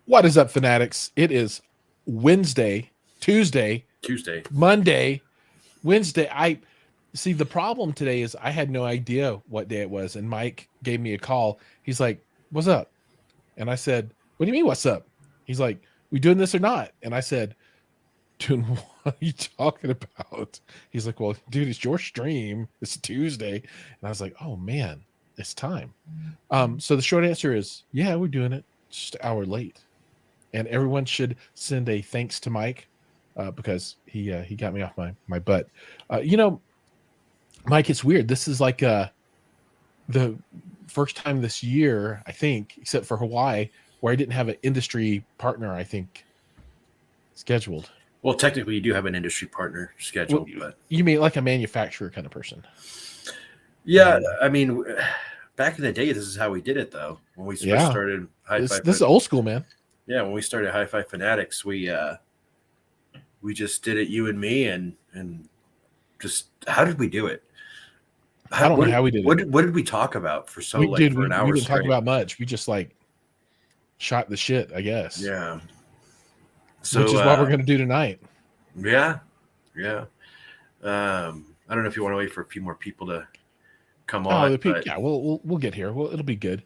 What is up, Fanatics? It is Wednesday, Tuesday, Tuesday. Monday, Wednesday. I see the problem today is I had no idea what day it was, and Mike gave me a call. He's like, "What's up?" And I said, "What do you mean, what's up?" He's like, "We doing this or not?" And I said, "Dude, what are you talking about?" He's like, "Well, dude, it's your stream. It's Tuesday." And I was like, "Oh man, it's time." So the short answer is, yeah, we're doing it. Just an hour late. And everyone should send a thanks to Mike because he got me off my butt. Mike, it's weird. This is like the first time this year, I think, except for Hawaii, where I didn't have an industry partner. I think scheduled. Well, technically, you do have an industry partner Well, scheduled, but you mean like a manufacturer kind of person? yeah, I mean, back in the day, this is how we did it, though. When we first Yeah, started this is old school, man. yeah, when we started Hi-Fi Fanatics, we just did it, you and me, and just how did we do it? I don't know how we did it. What did we talk about for We did. for an We hour didn't talk straight? about much. We just like shot the shit, I guess. Yeah. Which So is what we're going to do tonight. yeah. I don't know if you want to wait for a few more people to come on, but Yeah, we'll get here. Well, it'll be good.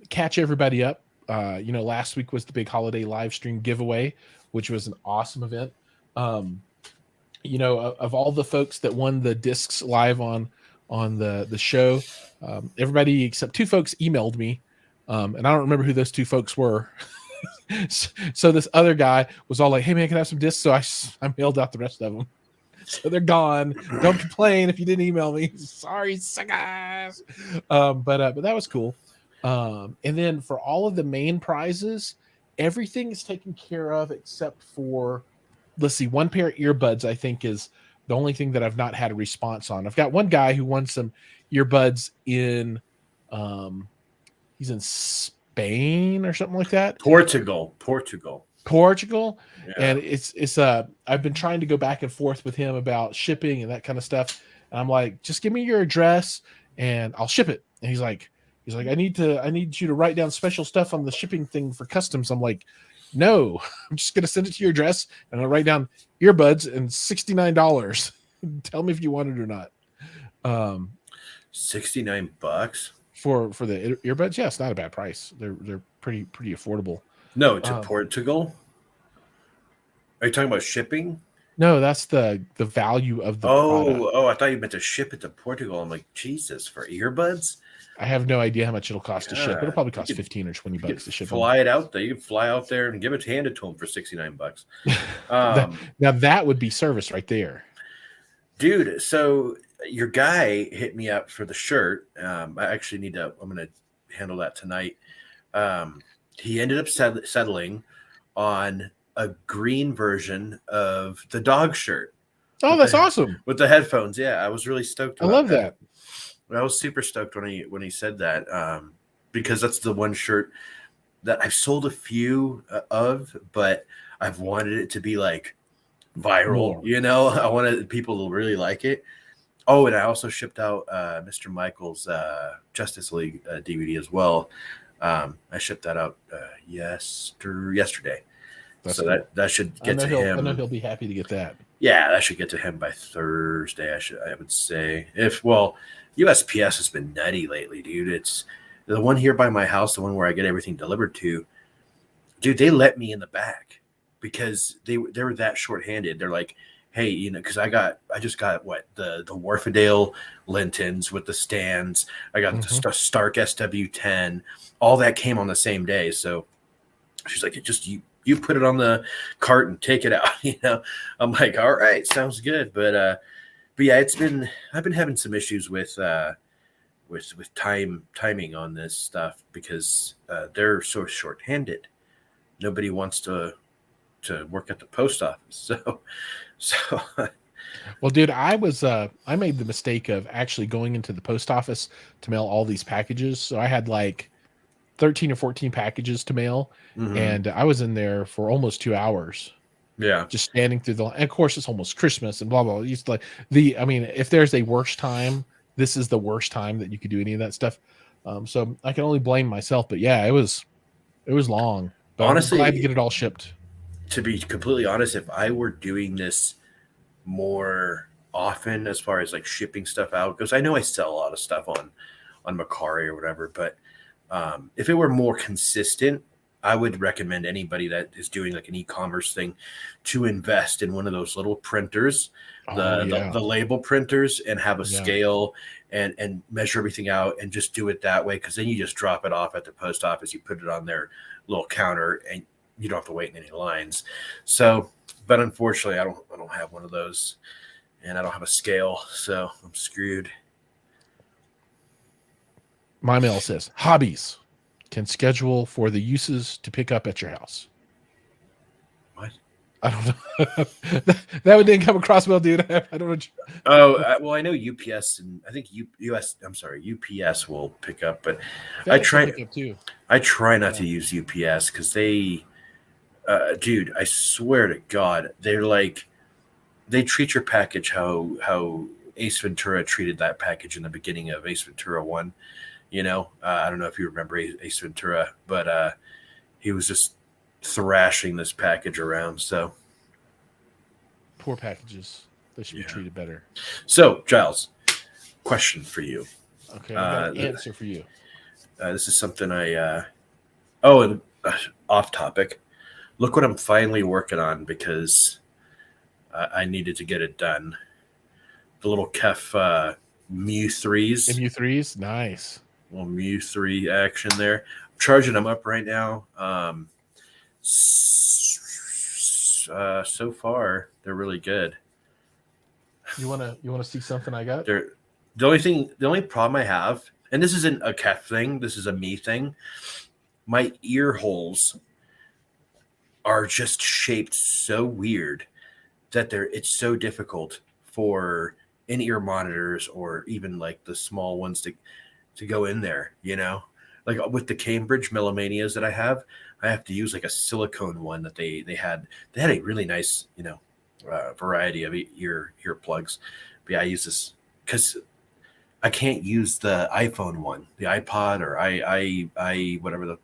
Catch everybody up. Last week was the big holiday live stream giveaway, which was an awesome event. Of all the folks that won the discs live on the show, everybody except two folks emailed me, and I don't remember who those two folks were. So this other guy was all like, "Hey man, can I have some discs?" So I mailed out the rest of them. So they're gone. Don't complain if you didn't email me. Sorry, suckers. But that was cool. And then for all of the main prizes, everything is taken care of except for, let's see, one pair of earbuds. I think is the only thing that I've not had a response on. I've got one guy who won some earbuds in, he's in Spain or something like that. Portugal. Yeah. And it's I've been trying to go back and forth with him about shipping and that kind of stuff, and I'm like, just give me your address and I'll ship it. And he's like I need you to write down special stuff on the shipping thing for customs. I'm like, no, I'm just gonna send it to your address and I'll write down earbuds and $69. Tell me if you want it or not. $69 for the earbuds. Yeah, it's not a bad price. They're pretty affordable. No, to Portugal. Are you talking about shipping? No, that's the value of the product. I thought you meant to ship it to Portugal. I'm like, Jesus, for earbuds? I have no idea how much it'll cost to ship. It'll probably cost 15 or 20 bucks to ship. Fly it out there. You can fly out there and hand it to them for $69. Now that would be service right there, dude. So your guy hit me up for the shirt. I actually I'm going to handle that tonight. He ended up settling on a green version of the dog shirt. Oh, that's awesome. With the headphones. Yeah, I was really stoked. I love that. I was super stoked when he said that, because that's the one shirt that I've sold a few of, but I've wanted it to be like viral. I wanted people to really like it. Oh, and I also shipped out Mr. Michael's Justice League DVD as well. I shipped that out yesterday. So cool. that should get to him. I know he'll be happy to get that. Yeah, that should get to him by Thursday. I would say. USPS has been nutty lately, dude. It's the one here by my house, the one where I get everything delivered to. Dude, they let me in the back because they were that shorthanded. They're like, hey, because I just got the Wharfedale Lintons with the stands. I got the Stark SW10. All that came on the same day. So she's like, you put it on the cart and take it out. I'm like, all right, sounds good. But yeah, I've been having some issues with timing on this stuff because they're so shorthanded. Nobody wants to work at the post office. So well, dude, I made the mistake of actually going into the post office to mail all these packages. So I had like 13 or 14 packages to mail, and I was in there for almost 2 hours. Yeah, just standing through and of course it's almost Christmas and blah blah. If there's a worse time, this is the worst time that you could do any of that stuff. So I can only blame myself. But yeah, it was long. But I'm glad to get it all shipped. To be completely honest, if I were doing this more often as far as like shipping stuff out, because I know I sell a lot of stuff on Macari or whatever, but if it were more consistent, I would recommend anybody that is doing like an e-commerce thing to invest in one of those little printers, the label printers, and have a scale and measure everything out and just do it that way, because then you just drop it off at the post office, you put it on their little counter, and you don't have to wait in any lines. So, but unfortunately, I don't have one of those, and I don't have a scale, so I'm screwed. My mail says hobbies can schedule for the uses to pick up at your house. What? I don't know. that one didn't come across well, dude. I don't know. Oh, well, I know UPS and I think UPS will pick up, but I try too. I try not to use UPS because they, dude, I swear to God, they treat your package how Ace Ventura treated that package in the beginning of Ace Ventura 1. You know, I don't know if you remember Ace Ventura, but he was just thrashing this package around. So poor packages. They should be treated better. So, Giles, question for you. Okay, I got an answer for you. This is something and off topic. Look what I'm finally working on because I needed to get it done. The little Kef Mu3s. Mu3s, nice. Little Mu3 action there. I'm charging them up right now. So far, they're really good. You wanna see something I got? The only problem I have, and this isn't a Kef thing, this is a me thing. My ear holes are just shaped so weird that it's so difficult for in-ear monitors or even like the small ones to go in there, you know? Like with the Cambridge Millimanias that I have to use like a silicone one that they had a really nice, variety of ear plugs. But yeah, I use this because I can't use the iPhone one, the iPod or I whatever the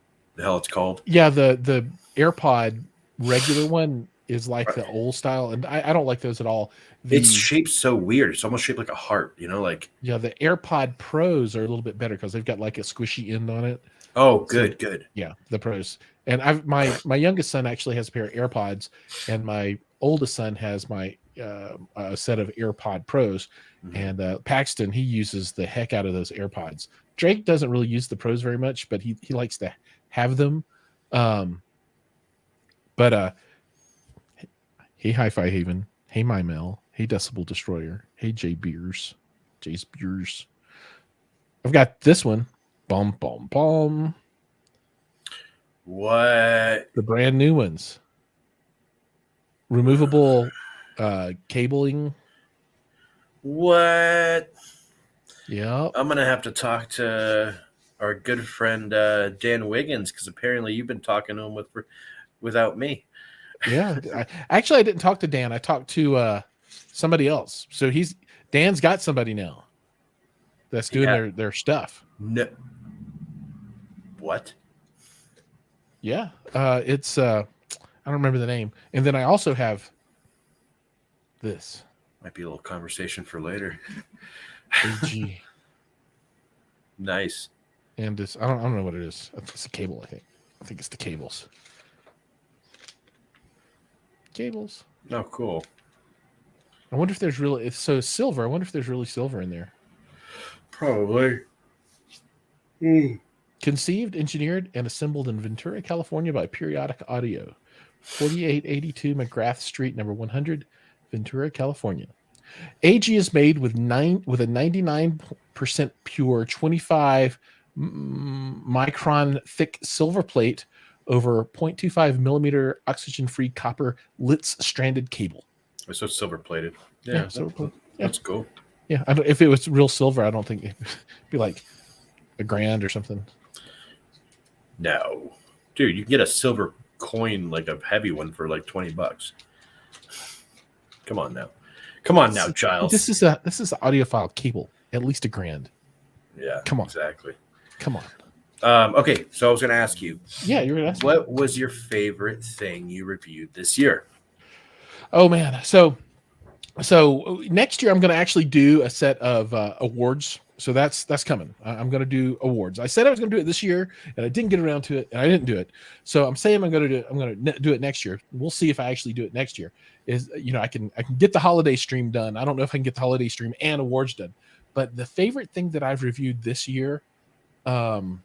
hell it's called. Yeah, the AirPod regular one is like the old style, and I don't like those at all. It's shaped so weird. It's almost shaped like a heart, like. Yeah, the AirPod Pros are a little bit better because they've got like a squishy end on it. Oh, good, good. Yeah, the Pros. And my youngest son actually has a pair of AirPods, and my oldest son has my a set of AirPod Pros. Mm-hmm. And Paxton, he uses the heck out of those AirPods. Drake doesn't really use the Pros very much, but he likes to have them. Hey, Hi-Fi Haven. Hey, My Mel. Hey, Decibel Destroyer. Hey, Jace Beers. I've got this one. Bum, bum, bum. What? The brand new ones. Removable cabling. What? Yeah. I'm going to have to talk to our good friend Dan Wiggins because apparently you've been talking to him without me. Yeah. I didn't talk to Dan. I talked to somebody else. So Dan's got somebody now that's doing their stuff. No. What? Yeah. It's I don't remember the name. And then I also have this. Might be a little conversation for later. AG. Nice. And this, I don't know what it is. It's a cable, I think. I think it's the cables. Cables. Oh, cool. I wonder if there's really, it's so silver. I wonder if there's really silver in there. Probably. Conceived, engineered, and assembled in Ventura, California by Periodic Audio. 4882 McGrath Street, number 100, Ventura, California. AG is made with a 99% pure 25 micron thick silver plate over 0.25 millimeter oxygen-free copper Litz stranded cable. So it's silver plated. Yeah, silver plated. Yeah. That's cool. Yeah, if it was real silver, I don't think it'd be like $1,000 or something. No, dude, you can get a silver coin, like a heavy one, for like $20. Come on now, Giles. This is an audiophile cable, at least $1,000. Yeah, come on, exactly. Come on. Okay, so I was going to ask you, Yeah, you're gonna ask me. what was your favorite thing you reviewed this year? Oh man, so next year I'm going to actually do a set of awards. So that's coming. I'm going to do awards. I said I was going to do it this year, and I didn't get around to it, and I didn't do it. So I'm saying I'm going to do it. I'm going to do it next year. We'll see if I actually do it next year. Is I can get the holiday stream done. I don't know if I can get the holiday stream and awards done. But the favorite thing that I've reviewed this year, um,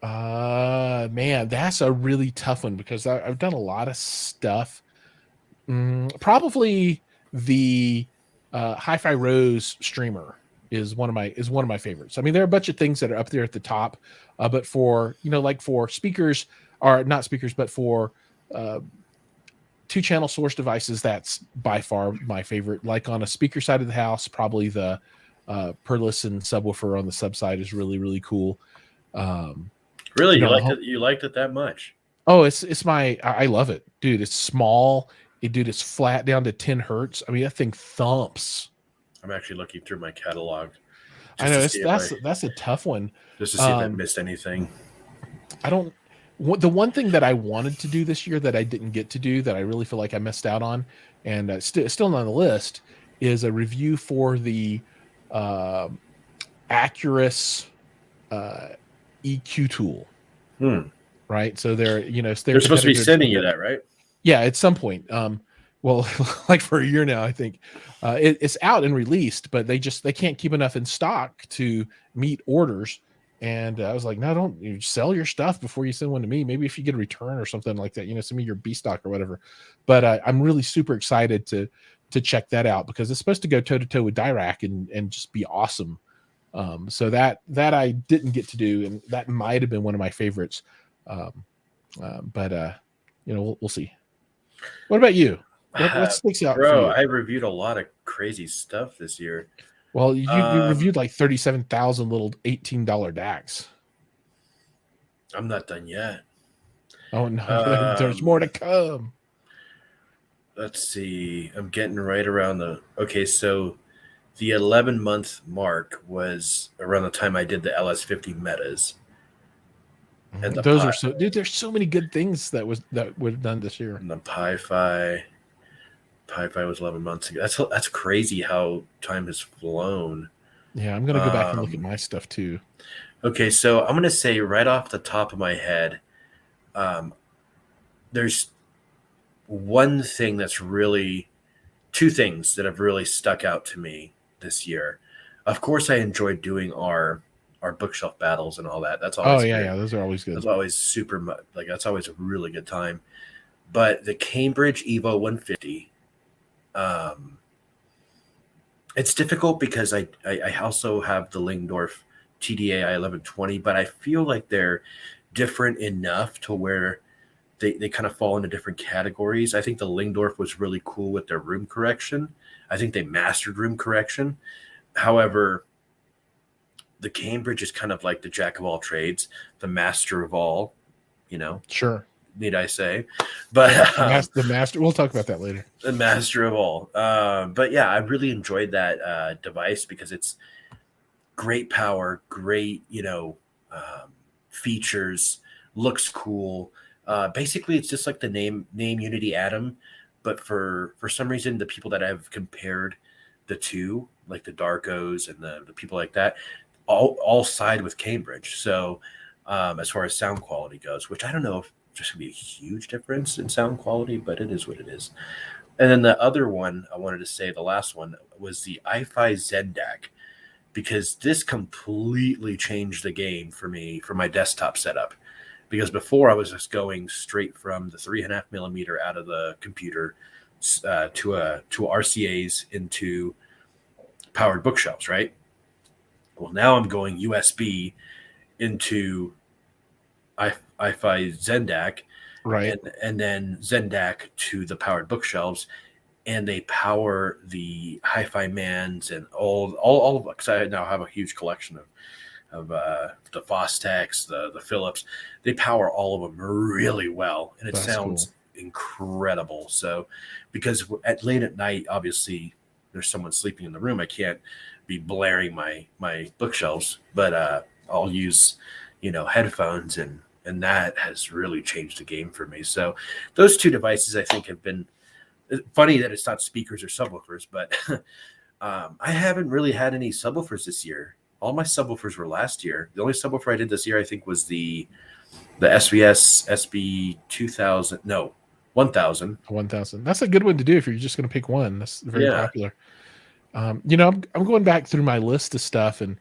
man, that's a really tough one because I've done a lot of stuff. Probably the Hi-Fi Rose streamer is one of my favorites. I mean, there are a bunch of things that are up there at the top, but for like for speakers, or not speakers, but for uh, two-channel source devices, that's by far my favorite. Like on a speaker side of the house, probably the Perlison subwoofer on the sub side is really really cool. Um, Really, you on the liked home, it? You liked it that much? oh, it's I love it, dude. It's small. Dude, it's flat down to 10 hertz. I mean, that thing thumps. I'm actually looking through my catalog I just know to it's see if I that's a tough one. just to see if I Um, missed anything. I don't. The one thing that I wanted to do this year that I didn't get to do that I really feel like I missed out on, and still on the list, is a review for the uh, Acurus uh, EQ tool. Hmm. Right, so it's their They're supposed to be competitor to sending you the. that, right? Yeah, at some point. Well, like for a year now, I think it's out and released, but they can't keep enough in stock to meet orders. And I was like, no, don't you sell your stuff before you send one to me. Maybe if you get a return or something like that, send me your B stock or whatever. But I'm really super excited to check that out because it's supposed to go toe to toe with Dirac and just be awesome. So that I didn't get to do, and that might have been one of my favorites. Um, but we'll see. What about you? What sticks out for Bro, you? I reviewed a lot of crazy stuff this year. Well, you Um, reviewed like 37,000 little $18 DACs. I'm not done yet. Oh no, there's more Um, to come. let's see. I'm getting right around so the 11-month mark was around the time I did the LS50 metas and the Those Pi are so dude. There's so many good things that we've done this year. and the Pi-Fi. Pi-Fi was 11 months ago. That's crazy how time has flown. Yeah, I'm gonna go back and look at Um, my stuff too. okay, so I'm gonna say right off the top of my head, um, there's one thing that's really two things that have really stuck out to me this year. Of course, I enjoyed doing our bookshelf battles and all that. That's Oh always yeah, very yeah, those are always good. that's always like that's always a really good time. But the Cambridge Evo 150, um, it's difficult because I also have the Lingdorf TDA 1120, but I feel like they're different enough to where they kind of fall into different categories. I think the Lingdorf was really cool with their room correction. I think they mastered room correction. However, the Cambridge is kind of like the jack of all trades, the master of all, you know, Sure. need I say? But Yep. The master. We'll talk about that later. the master of all. But yeah, I really enjoyed that device because it's great power, great, features, looks cool. Basically, it's just like the name Unity Atom, but for some reason, the people that have compared the two, like the Darkos and the people like that, all side with Cambridge. So as far as sound quality goes, which I don't know if there's gonna be a huge difference in sound quality, but it is what it is. And then the other one I wanted to say, the last one was the iFi Zendak, because this completely changed the game for me for my desktop setup. Because before I was just going straight from the 3.5 millimeter out of the computer to RCA's into powered bookshelves, right? Well, now I'm going USB into iFi Zendak, Right. and then Zendak to the powered bookshelves, and they power the Hi-Fi Mans and all of it. Because I now have a huge collection of the Fostex, the Philips. They power all of them really well, and it That's cool. sounds incredible. So, because at late at night, obviously there's someone sleeping in the room, I can't be blaring my bookshelves, but I'll use, headphones, and that has really changed the game for me. So those two devices I think have been funny that it's not speakers or subwoofers, but I haven't really had any subwoofers this year. All my subwoofers were last year. The only subwoofer I did this year, I think, was the SVS SB 2000. No, 1000. 1000. That's a good one to do if you're just going to pick one. That's very Yeah. popular. I'm going back through my list of stuff, and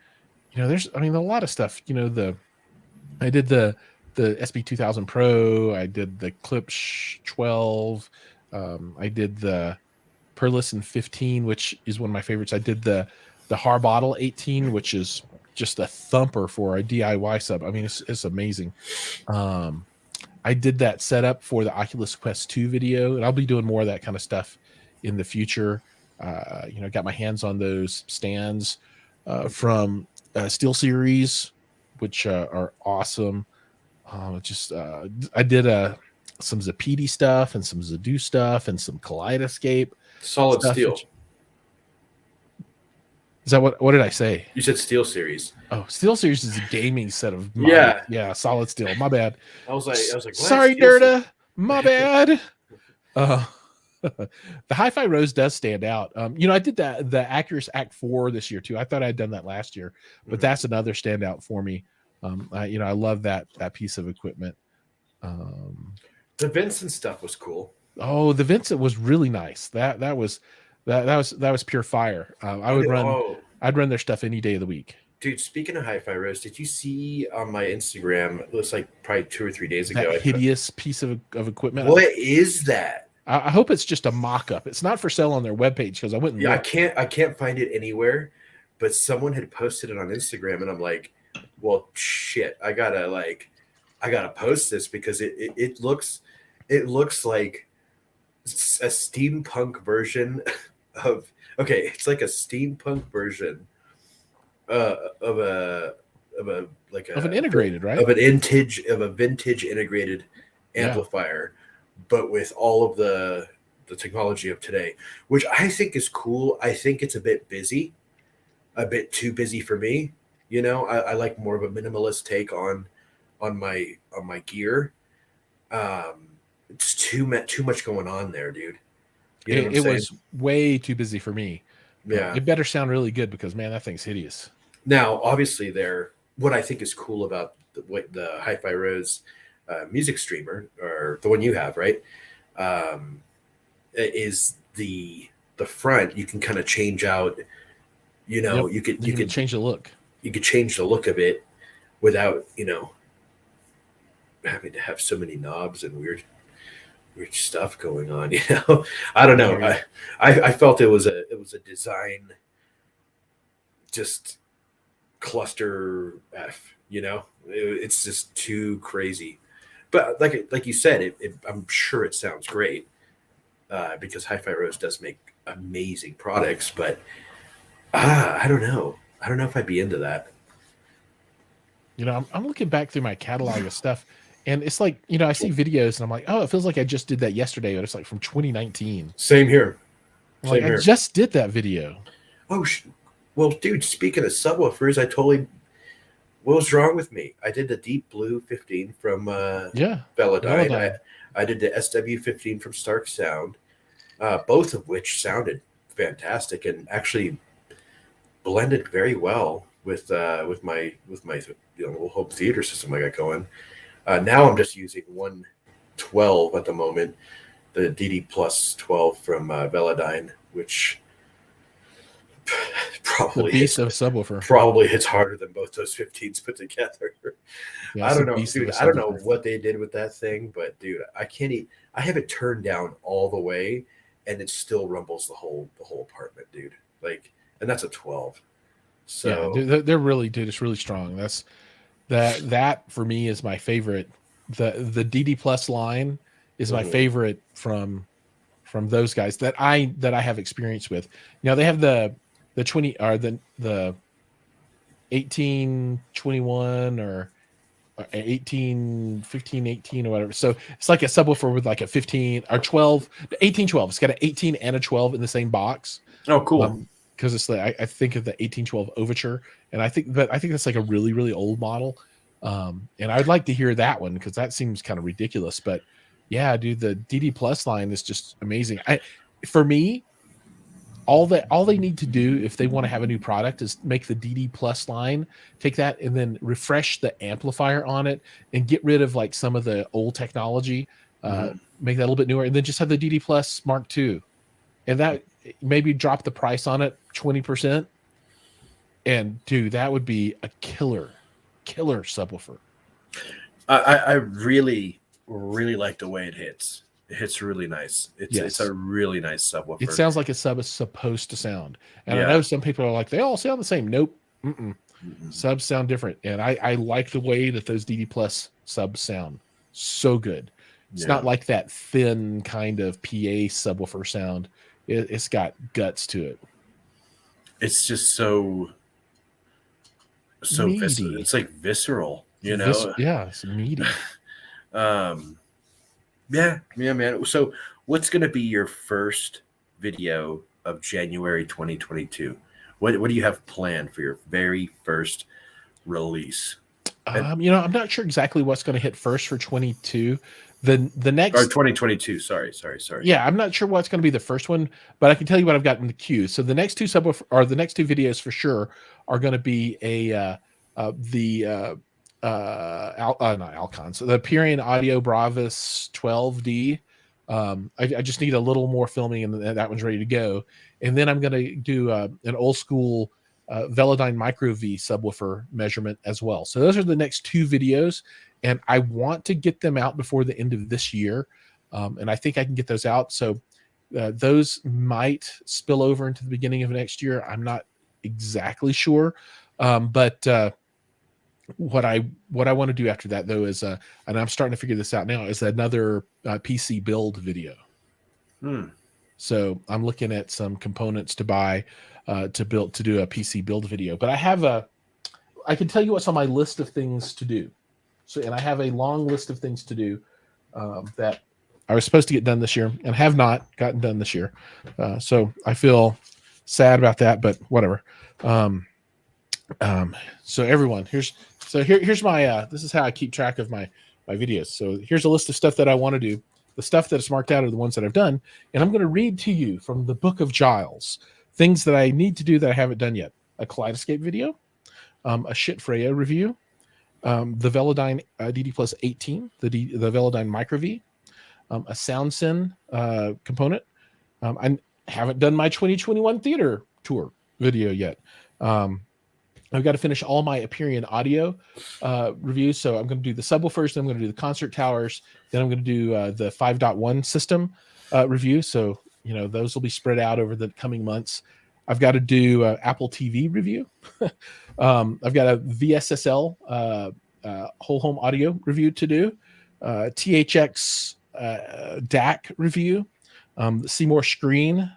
there's a lot of stuff. I did the SB 2000 Pro. I did the Klipsch 12. I did the Perlison 15, which is one of my favorites. I did the Harbottle 18, which is just a thumper for a DIY sub. I mean, it's amazing. I did that setup for the Oculus Quest 2 video, and I'll be doing more of that kind of stuff in the future. Got my hands on those stands from SteelSeries, which are awesome. I did some Zapedi stuff and some Zadu stuff and some Kaleidoscape. Solid stuff, steel. Is that what did I say? You said SteelSeries. Oh, SteelSeries is a gaming set of solid steel. My bad. I was like, sorry, Dirta. My bad. The Hi-Fi Rose does stand out. I did the Acurus Act 4 this year too. I thought I had done that last year, but that's another standout for me. I love that piece of equipment. The Vincent stuff was cool. Oh, the Vincent was really nice. That was pure fire. I'd run their stuff any day of the week. Dude, speaking of Hi-Fi Rose, did you see on my Instagram? It was like probably 2 or 3 days ago. That hideous piece of equipment. What is that? I hope it's just a mock-up. It's not for sale on their webpage because I wouldn't. Yeah, I can't find it anywhere. But someone had posted it on Instagram, and I'm like, well, shit, I gotta post this because it looks like a steampunk version of. Okay, it's like a steampunk version of an integrated, right? Of a vintage integrated amplifier, but with all of the technology of today, which I think is cool. I think it's a bit too busy for me. I like more of a minimalist take on my gear. It's too much going on there, dude. It was way too busy for me. Yeah, it better sound really good because man, that thing's hideous. Now, obviously, what I think is cool about the Hi-Fi Rose music streamer, or the one you have, right, is the front. You can kind of change out. You can change the look. You could change the look of it without having to have so many knobs and weird stuff going on. I don't know. I felt it was a design just cluster F. It's just too crazy. But like you said, I'm sure it sounds great because Hi-Fi Rose does make amazing products. But I don't know. I don't know if I'd be into that. I'm looking back through my catalog of stuff, and it's like, I see videos, and I'm like, oh, it feels like I just did that yesterday, but it's like from 2019. Same here. I just did that video. Oh, well, dude, speaking of subwoofers, what was wrong with me? I did the Deep Blue 15 from Velodyne. I did the SW15 from Stark Sound, both of which sounded fantastic and actually blended very well with my little home theater system I got going. Now I'm just using 112 at the moment, the DD Plus 12 from Velodyne, which probably hits harder than both those 15s put together. Yeah, I don't know, dude. I don't know what they did with that thing, but dude, I have it turned down all the way, and it still rumbles the whole apartment, dude. And that's a 12. So yeah, they're really, dude, it's really strong. That for me is my favorite. The DD Plus line is my favorite from those guys that I have experience with. Now they have the 20 or the 1821 or 18 15 18 or whatever. So it's like a subwoofer with like a 15 or 12, 18 12. It's got an 18 and a 12 in the same box. Oh, cool. because it's like I think of the 1812 Overture, and I think that's like a really really old model, and I'd like to hear that one because that seems kind of ridiculous. But yeah, dude, the DD Plus line is just amazing. For me, all they need to do if they want to have a new product is make the DD Plus line, take that and then refresh the amplifier on it and get rid of like some of the old technology, make that a little bit newer, and then just have the DD Plus Mark II, and that maybe drop the price on it 20%. And dude, that would be a killer subwoofer. I really like the way it hits. It hits really nice. It's a really nice subwoofer. It sounds like a sub is supposed to sound. And I know some people are like, they all sound the same. Nope. Subs sound different. And I like the way that those DD Plus subs sound. So good. It's not like that thin kind of PA subwoofer sound. It's got guts to it. It's just so meaty. It's like visceral, you know? It's meaty. Yeah, man. So what's going to be your first video of January 2022? What do you have planned for your very first release? I'm not sure exactly what's going to hit first for 22. The next or 2022. Sorry. Yeah, I'm not sure what's going to be the first one, but I can tell you what I've got in the queue. So the next two videos for sure are going to be not Alcon. So the Purion Audio Bravus 12D. I just need a little more filming, and that one's ready to go. And then I'm going to do an old school Velodyne Micro V subwoofer measurement as well. So those are the next two videos, and I want to get them out before the end of this year. And I think I can get those out. So those might spill over into the beginning of next year. I'm not exactly sure. But what I want to do after that, though, is and I'm starting to figure this out now, is another PC build video. So I'm looking at some components to buy to do a PC build video. But I can tell you what's on my list of things to do. So, and I have a long list of things to do that I was supposed to get done this year and have not gotten done this year. So I feel sad about that, but whatever. So everyone, here's my this is how I keep track of my videos. So here's a list of stuff that I want to do. The stuff that is marked out are the ones that I've done, and I'm going to read to you from the Book of Giles things that I need to do that I haven't done yet. A Kaleidoscape video, a Shit Freya review, the Velodyne DD Plus 18, the Velodyne Micro V, a SoundSyn component. I haven't done my 2021 theater tour video yet. I've got to finish all my Aperion audio reviews. So I'm going to do the subwoofers, then I'm going to do the concert towers, then I'm going to do the 5.1 system review. So, those will be spread out over the coming months. I've got to do Apple TV review. I've got a VSSL whole home audio review to do, THX DAC review, the Seymour Screen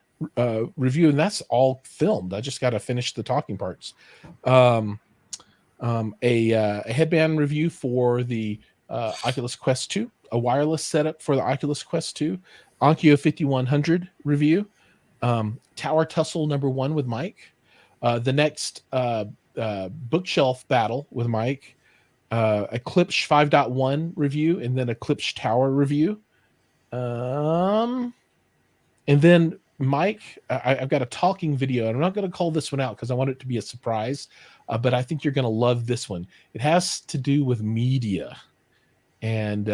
review, and that's all filmed. I just got to finish the talking parts. A headband review for the Oculus Quest 2, a wireless setup for the Oculus Quest 2, Onkyo 5100 review, Tower Tussle #1 with Mike, the next bookshelf battle with Mike, Eclipse 5.1 review, and then Eclipse Tower review. And then Mike, I've got a talking video, and I'm not going to call this one out because I want it to be a surprise, but I think you're going to love this one. It has to do with media, and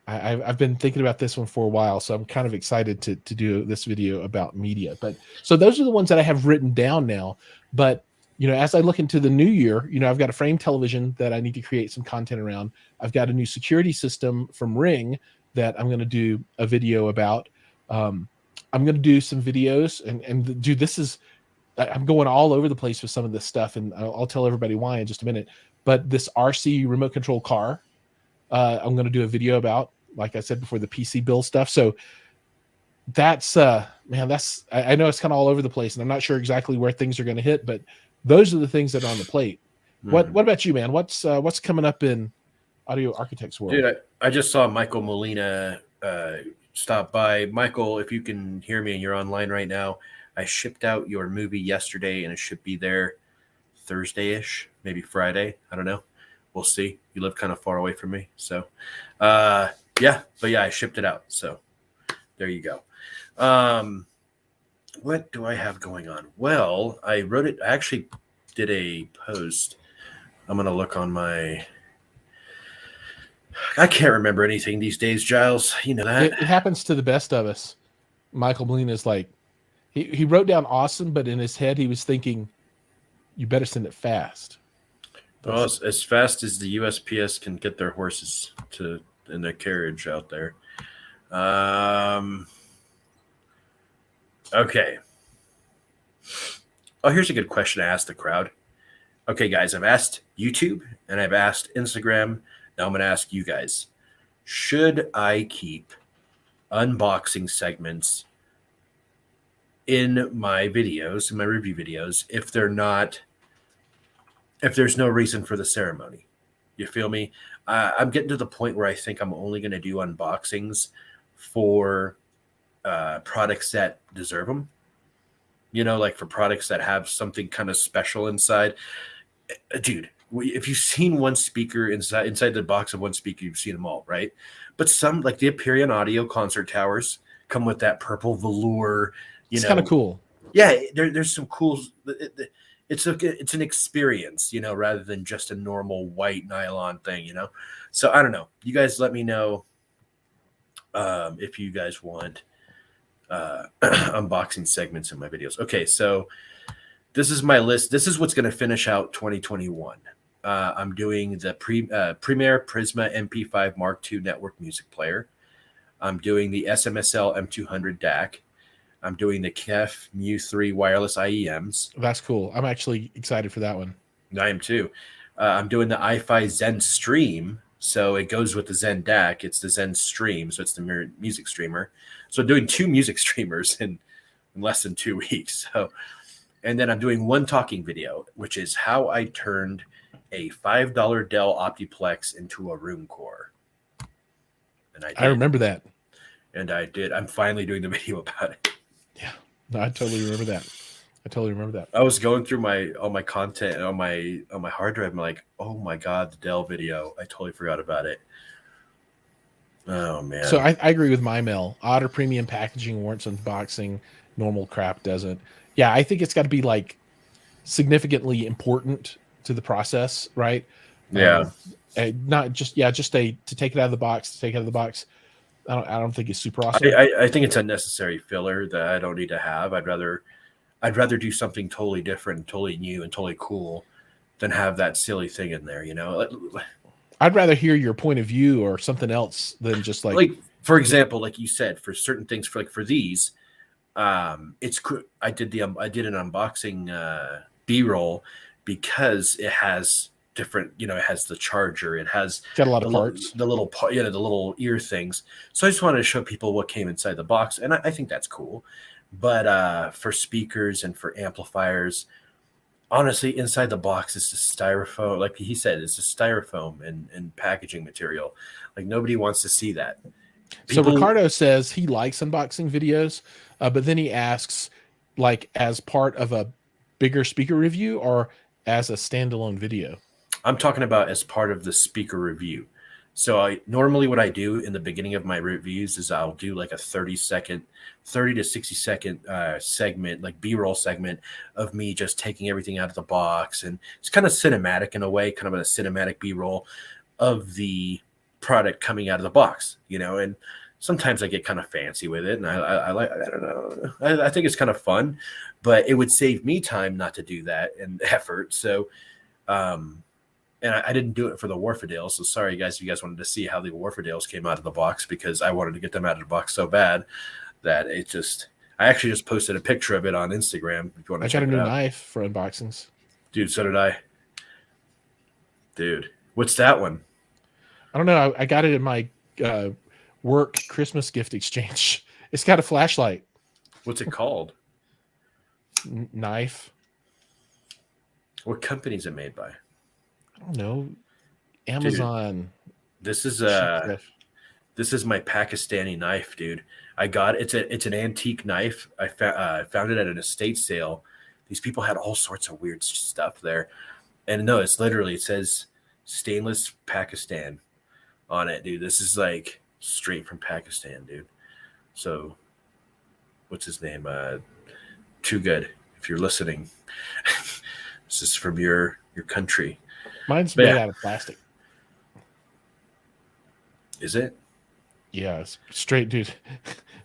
I've been thinking about this one for a while, so I'm kind of excited to do this video about media. But so those are the ones that I have written down now. But as I look into the new year, I've got a frame television that I need to create some content around. I've got a new security system from Ring that I'm going to do a video about. I'm going to do some videos, and dude, I'm going all over the place with some of this stuff, and I'll tell everybody why in just a minute. But this RC remote control car, I'm going to do a video about, like I said before, the PC build stuff. So that's I know it's kind of all over the place, and I'm not sure exactly where things are going to hit, but those are the things that are on the plate. What about you, man? What's coming up in Audio Architects world? Dude, I just saw Michael Molina stop by. Michael, if you can hear me and you're online right now, I shipped out your movie yesterday, and it should be there Thursday-ish, maybe Friday. I don't know. We'll see. You live kind of far away from me, so yeah. But yeah, I shipped it out. So there you go. What do I have going on? Well, I wrote it. I actually did a post. I'm gonna look on my. I can't remember anything these days, Giles. You know that. It happens to the best of us. Michael Molina is like, he wrote down awesome, but in his head he was thinking, you better send it fast. Well, as fast as the USPS can get their horses to in their carriage out there. Okay. Oh, here's a good question to ask the crowd. Okay, guys, I've asked YouTube and I've asked Instagram. Now I'm going to ask you guys. Should I keep unboxing segments in my videos, in my review videos, if there's no reason for the ceremony? You feel me? I'm getting to the point where I think I'm only going to do unboxings for products that deserve them. You know, like for products that have something kind of special inside. Dude, if you've seen one speaker inside the box of one speaker, you've seen them all, right? But some, like the Aperion Audio concert towers, come with that purple velour. It's kind of cool. Yeah, there's some cool. It's an experience, you know, rather than just a normal white nylon thing, you know. So I don't know. You guys let me know if you guys want unboxing segments in my videos. Okay, so this is my list. This is what's going to finish out 2021. I'm doing the Premier Prisma MP5 Mark II network music player. I'm doing the SMSL M200 DAC. I'm doing the KEF Mu3 wireless IEMs. That's cool. I'm actually excited for that one. I am too. I'm doing the iFi Zen Stream. So it goes with the Zen DAC. It's the Zen Stream. So it's the music streamer. So I'm doing 2 music streamers in less than 2 weeks. So, and then I'm doing one talking video, which is how I turned a $5 Dell Optiplex into a room core. And I remember that. And I did. I'm finally doing the video about it. Yeah, no, I totally remember that. I was going through all my content on my hard drive. I'm like, oh my god, the Dell video. I totally forgot about it. Oh man. So I agree with MyMail. Otter premium packaging warrants unboxing. Normal crap doesn't. Yeah, I think it's got to be like significantly important to the process, right? Yeah. Not just to take it out of the box. I don't think it's super awesome. I think it's unnecessary filler that I don't need to have. I'd rather do something totally different, totally new, and totally cool than have that silly thing in there. You know, I'd rather hear your point of view or something else than just like for example, like you said, for certain things, for these, it's cool. I did an unboxing B-roll because it has different, you know, it has the charger, it has got a lot of parts, the little ear things. So I just wanted to show people what came inside the box, and I think that's cool. But for speakers and for amplifiers, honestly, inside the box is just styrofoam. Like he said, it's just styrofoam and packaging material. Like nobody wants to see that. So Ricardo says he likes unboxing videos, but then he asks, like, as part of a bigger speaker review or as a standalone video? I'm talking about as part of the speaker review. So normally what I do in the beginning of my reviews is I'll do like a 30 to 60 second segment, like B-roll segment of me just taking everything out of the box. And it's kind of cinematic in a way, kind of a cinematic B-roll of the product coming out of the box, you know, and sometimes I get kind of fancy with it. And I don't know. I think it's kind of fun, but it would save me time not to do that and effort. So, and I didn't do it for the Warfadales. So sorry, guys, if you guys wanted to see how the Warfadales came out of the box, because I wanted to get them out of the box so bad that I actually just posted a picture of it on Instagram. If you want to check it out. I got a new knife for unboxings. Dude, so did I. Dude, what's that one? I don't know. I got it in my work Christmas gift exchange. It's got a flashlight. What's it called? Knife. What company is it made by? I don't know. Amazon. Dude, this is my Pakistani knife, dude. I got it's an antique knife. I found it at an estate sale. These people had all sorts of weird stuff there, and no, it's literally it says stainless Pakistan on it, dude. This is like straight from Pakistan, dude. So, what's his name? Too Good. If you're listening, this is from your country. Mine's But made yeah. out of plastic. Is it? Yeah, it's straight, dude.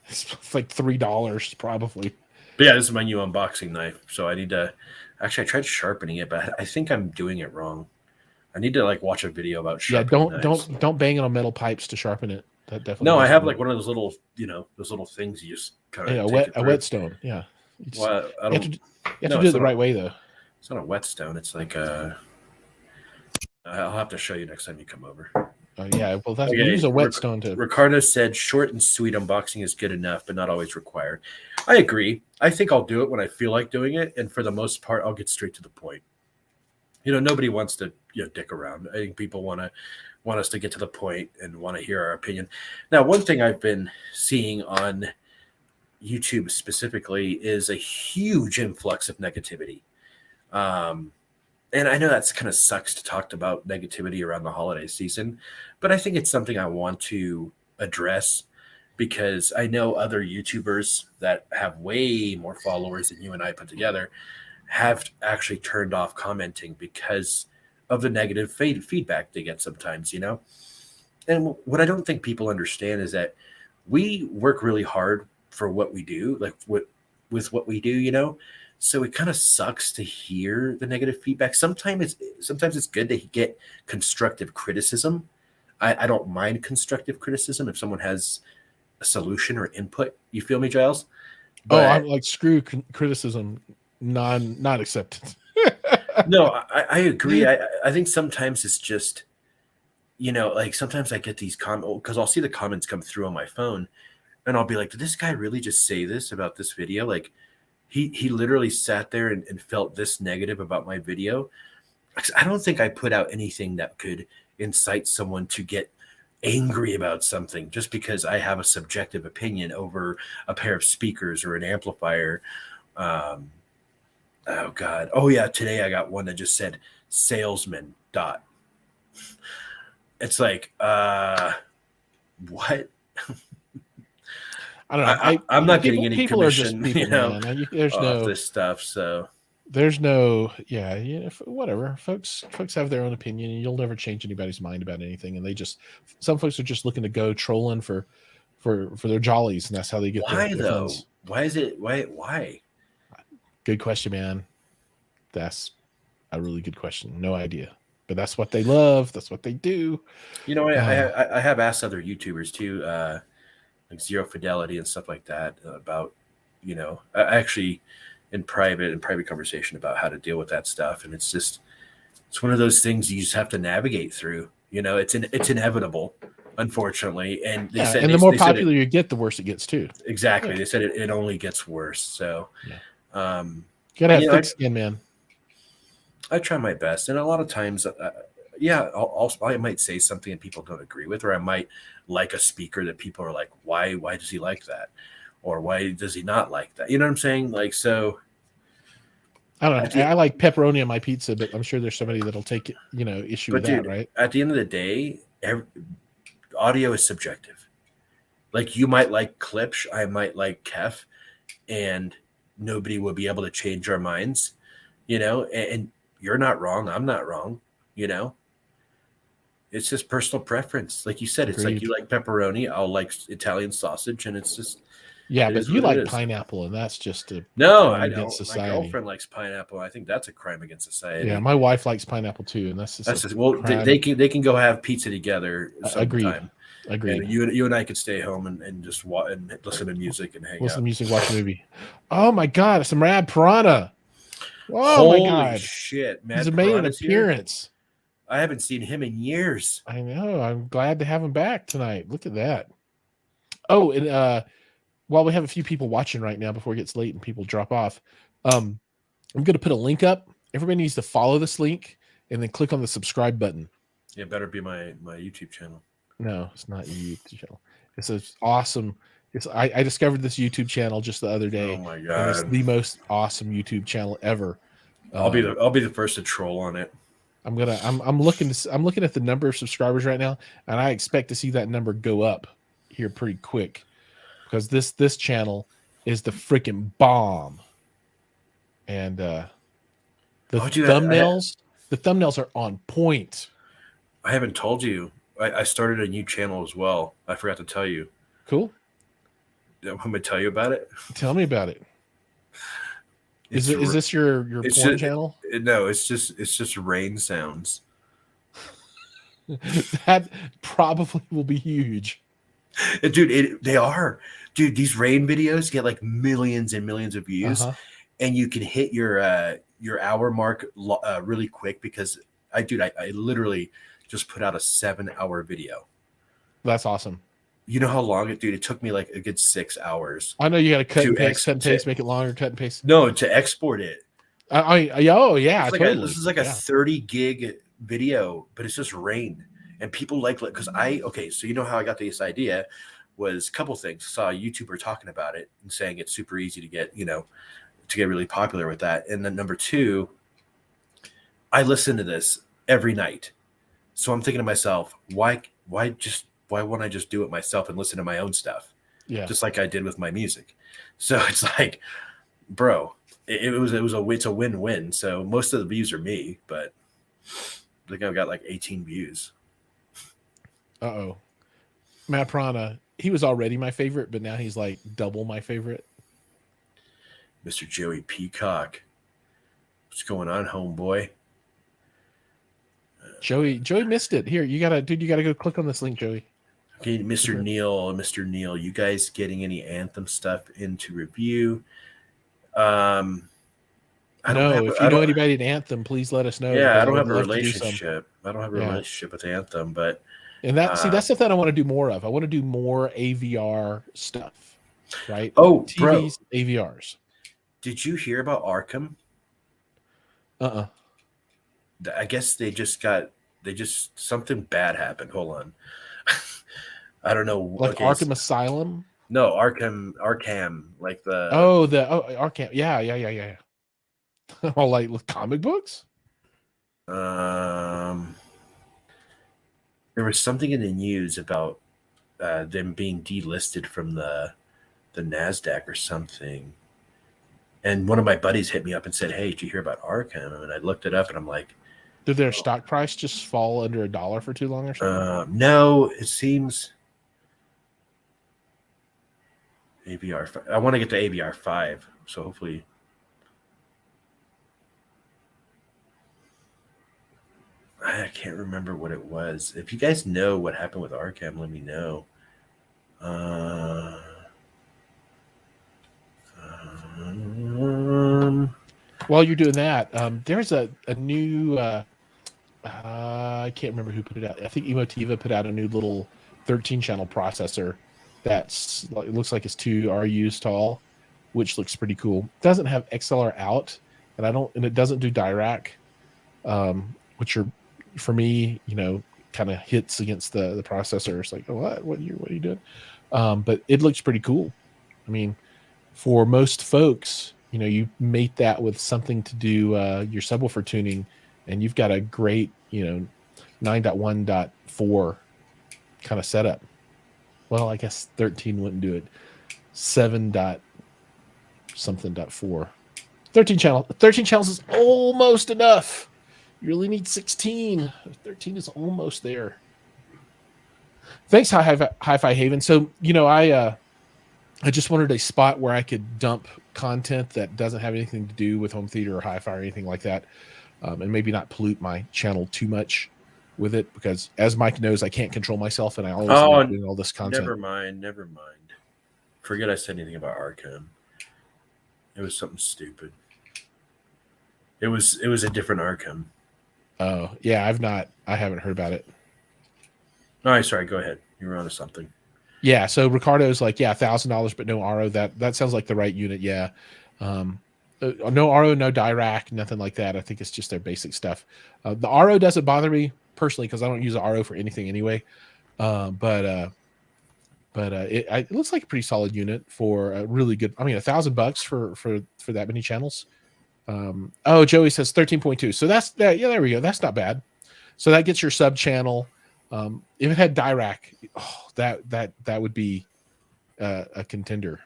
It's like $3 probably. But yeah, this is my new unboxing knife. So I need to. Actually, I tried sharpening it, but I think I'm doing it wrong. I need to like watch a video about Yeah, sharpening knives. don't bang it on metal pipes to sharpen it. That definitely. No, I have work. like one of those little, those little things you just kind of Yeah, take it a through. whetstone. Yeah, Well, I you have don't. to, you have No, to do it it's the not. right way though. It's not a whetstone. It's like a. I'll have to show you next time you come over. Yeah, well, you Okay, use a whetstone to. Ricardo said short and sweet unboxing is good enough, but not always required. I agree. I think I'll do it when I feel like doing it, and for the most part, I'll get straight to the point. Nobody wants to dick around. I think people want us to get to the point and want to hear our opinion. Now, one thing I've been seeing on YouTube specifically is a huge influx of negativity. And I know that's kind of sucks to talk about negativity around the holiday season, but I think it's something I want to address because I know other YouTubers that have way more followers than you and I put together have actually turned off commenting because of the negative feedback they get sometimes, And what I don't think people understand is that we work really hard for what we do, like with what we do. So it kind of sucks to hear the negative feedback. Sometimes it's good to get constructive criticism. I don't mind constructive criticism if someone has a solution or input. You feel me, Giles? But, I'm like screw criticism, not accepted. No, I agree. I think sometimes it's just, like sometimes I get these comments because I'll see the comments come through on my phone, and I'll be like, did this guy really just say this about this video? Like, he literally sat there and felt this negative about my video. I don't think I put out anything that could incite someone to get angry about something just because I have a subjective opinion over a pair of speakers or an amplifier. Oh God. Oh yeah. Today I got one that just said salesman dot. It's like, what? I don't know. I'm not getting any people commission, are just people, man. There's off this stuff. So there's no, whatever. Folks have their own opinion, and you'll never change anybody's mind about anything. And some folks are just looking to go trolling for their jollies, and that's how they get why their though? funds. Why is it? Why? Good question, man. That's a really good question. No idea, but that's what they love. That's what they do. I have asked other YouTubers too, like Zero Fidelity and stuff like that about, I actually in private conversation about how to deal with that stuff, and it's one of those things you just have to navigate through. It's inevitable, unfortunately. And they said, and the more popular you get, the worse it gets too. Exactly. Yeah. They said it only gets worse. So, you gotta have thick skin, man. I try my best, and a lot of times, I might say something that people don't agree with, or I might like a speaker that people are like, why does he like that, or why does he not like that? You know what I'm saying? Like, so I don't know. I like pepperoni on my pizza, but I'm sure there's somebody that'll take issue with that, right? At the end of the day, audio is subjective. Like, you might like Klipsch, I might like Kef, and nobody will be able to change our minds, and you're not wrong. I'm not wrong. It's just personal preference. Like you said, it's Agreed. like you like pepperoni, I'll like Italian sausage, and it's just but you like pineapple, and that's just a no, I don't. Society. My girlfriend likes pineapple. I think that's a crime against society. Yeah, my wife likes pineapple too, and that's they can go have pizza together sometime. Agreed. And you and I could stay home and just and listen to music and hang out. Listen to music, watch a movie. Oh my God, some Rad Piranha. Oh Holy my God. shit, man. He's made an appearance. I haven't seen him in years. I know. I'm glad to have him back tonight. Look at that. Oh, and while we have a few people watching right now before it gets late and people drop off, I'm going to put a link up. Everybody needs to follow this link and then click on the subscribe button. It better be my YouTube channel. No, it's not your YouTube channel. It's an awesome I discovered this YouTube channel just the other Oh day, my and it's god. the most awesome YouTube channel ever. I'll be the first to troll on it. I'm looking at the number of subscribers right now, and I expect to see that number go up here pretty quick because this channel is the freaking bomb. And the Oh, dude, the thumbnails are on point. I haven't told you. I started a new channel as well. I forgot to tell you. Cool. I'm going to tell you about it. Tell me about it. Is this your porn channel? No, it's just rain sounds. That probably will be huge. Dude, they are. Dude, these rain videos get like millions and millions of views, and you can hit your hour mark really quick because I literally just put out a 7-hour video. That's awesome. You know how long it took me like a good 6 hours. I know you got to cut and paste, make it longer, cut and paste. No, to export it. Oh yeah, totally. This is like a 30 gig video, but it's just rain. And people because so you know how I got this idea was a couple things. I saw a YouTuber talking about it and saying it's super easy to get, to get really popular with that. And then number two, I listen to this every night. So I'm thinking to myself, why won't I just do it myself and listen to my own stuff? Yeah. Just like I did with my music. So it's like, bro, it's a win-win. So most of the views are me, but I think I've got like 18 views. Uh-oh. Matt Prana, he was already my favorite, but now he's like double my favorite. Mr. Joey Peacock. What's going on, homeboy? Joey missed it. Here, you gotta go click on this link, Joey. Okay, Mr. Neil, you guys getting any Anthem stuff into review? If you know anybody at Anthem, please let us know. Yeah, I don't have a relationship. I don't have a relationship with Anthem, but that's something I want to do more of. I want to do more AVR stuff, right? Oh, TVs, bro. AVRs. Did you hear about Arkham? I guess something bad happened. Hold on. I don't know. Like Arkham Asylum? No, Arkham, like the Arkham. Yeah. All like with comic books? There was something in the news about them being delisted from the NASDAQ or something. And one of my buddies hit me up and said, "Hey, did you hear about Arkham?" And I looked it up and I'm like, did their stock price just fall under $1 for too long or something? No, it seems AVR. I want to get to AVR 5, so hopefully. I can't remember what it was. If you guys know what happened with Arkham, let me know. While you're doing that, there's a new I can't remember who put it out. I think Emotiva put out a new little 13-channel processor it looks like it's 2 RUs tall, which looks pretty cool. It doesn't have XLR out, and it doesn't do Dirac, which are for me, kind of hits against the processor. It's like, oh, what are you doing? But it looks pretty cool. I mean, for most folks, you mate that with something to do your subwoofer tuning, and you've got a great, 9.1.4 kind of setup. Well, I guess 13 wouldn't do it. 7.something.4. 13 channels is almost enough. You really need 16. 13 is almost there. Thanks, Hi-Fi Haven. So, I just wanted a spot where I could dump content that doesn't have anything to do with home theater or hi-fi or anything like that, and maybe not pollute my channel too much with it, because as Mike knows, I can't control myself, and I always end up doing all this content. Never mind. Forget I said anything about Arkham. It was something stupid. It was a different Arkham. Oh, yeah, I haven't heard about it. All right, sorry, go ahead. You were on to something. Yeah, so Ricardo's like, $1,000, but no RO. That sounds like the right unit, yeah. No RO, no Dirac, nothing like that. I think it's just their basic stuff. The RO doesn't bother me personally because I don't use the RO for anything anyway. But but it looks like a pretty solid unit for a really good. I mean, $1,000 for that many channels. Oh, Joey says 13.2. So that's that. Yeah, there we go. That's not bad. So that gets your sub channel. If it had Dirac, that would be a contender.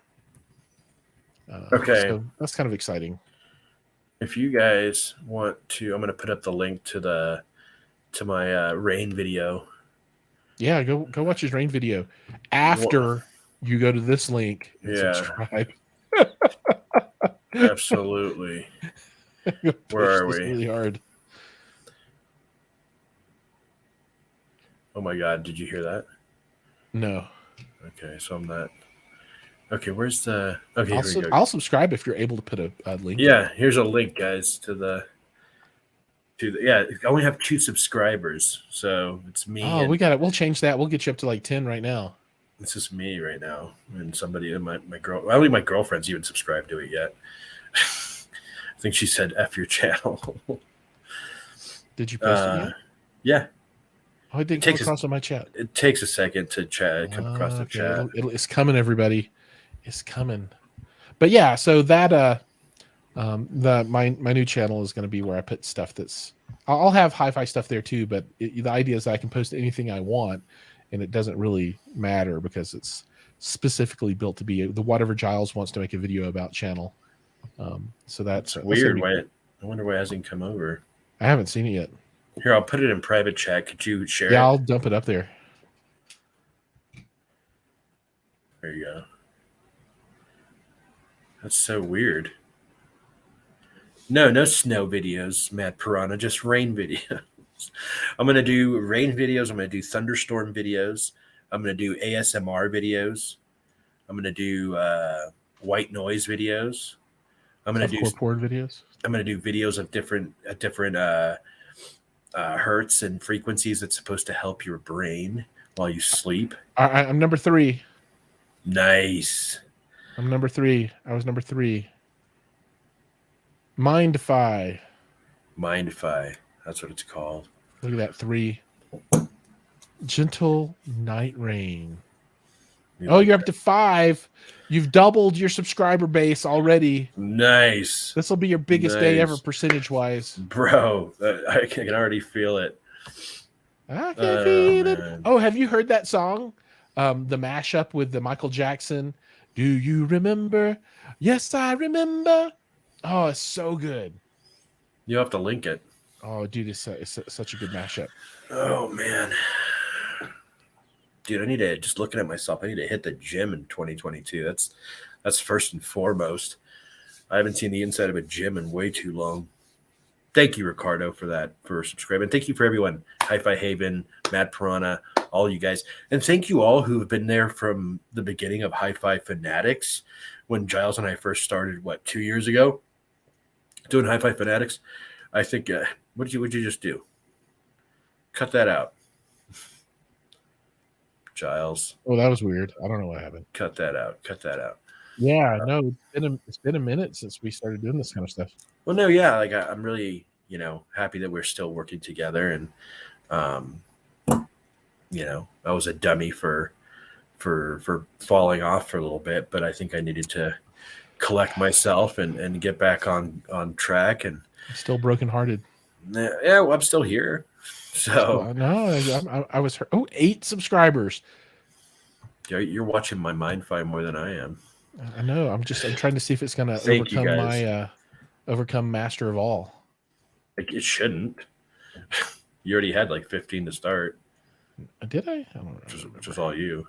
Okay. So that's kind of exciting. If you guys want to, I'm going to put up the link to my rain video. Yeah, go watch his rain video after you go to this link and subscribe. Absolutely. Where are we? Really hard. Oh my God! Did you hear that? No. Okay, so I'm not. Okay, where's the? Okay, here we go. I'll subscribe if you're able to put a link. Yeah, here's a link, guys, to the. Yeah, I only have 2 subscribers, so it's me. Oh, we got it. We'll change that. We'll get you up to like 10 right now. It's just me right now, and somebody in my girl. I don't think my girlfriend's even subscribed to it yet. I think she said "F your channel." Did you post it yet? Yeah. Oh, it didn't come across on my chat. It takes a second to come across the chat. It's coming, everybody. It's coming. But yeah, so that my new channel is going to be where I put stuff that's. I'll have hi-fi stuff there too, but the idea is I can post anything I want, and it doesn't really matter because it's specifically built to be the whatever Giles wants to make a video about channel. So that's weird. Why? I wonder why it hasn't come over. I haven't seen it yet. Here, I'll put it in private chat. Could you share it? Yeah, I'll dump it up there. There you go. That's so weird. No snow videos, Matt Piranha, just rain videos. I'm going to do rain videos. I'm going to do thunderstorm videos. I'm going to do ASMR videos. I'm going to do white noise videos. I'm going to do videos. I'm going to do videos of different hertz and frequencies that's supposed to help your brain while you sleep. I'm number 3. Nice. I'm number 3. I was number 3. Mindify. That's what it's called. Look at that 3. Gentle night rain. You're up to 5. You've doubled your subscriber base already. Nice. This will be your biggest day ever, percentage-wise. Bro, I can already feel it. I can feel it. Oh, have you heard that song? The mashup with the Michael Jackson. Do you remember? Yes, I remember. Oh, it's so good. You have to link it. Oh, dude, it's such a good mashup. Oh, man. Dude, I need to, just looking at myself, I need to hit the gym in 2022. That's first and foremost. I haven't seen the inside of a gym in way too long. Thank you, Ricardo, for subscribing. Thank you for everyone. Hi-Fi Haven, Matt Piranha, all you guys. And thank you all who have been there from the beginning of Hi-Fi Fanatics when Giles and I first started, 2 years ago? Doing Hi-Fi Fanatics. I think, what did you just do? Cut that out. Giles. Oh, that was weird. I don't know what happened. Cut that out. Yeah, no, it's been a minute since we started doing this kind of stuff. Well, no, yeah, like I'm really, happy that we're still working together, and I was a dummy for falling off for a little bit, but I think I needed to collect myself and get back on track. And I'm still brokenhearted. Yeah, well, I'm still here. So no, I was hurt. Oh, 8 subscribers. You're watching my Mindfy more than I am. I know. I'm trying to see if it's going to overcome Master of All. It shouldn't. You already had like 15 to start. Did I? I don't know. Which was all you.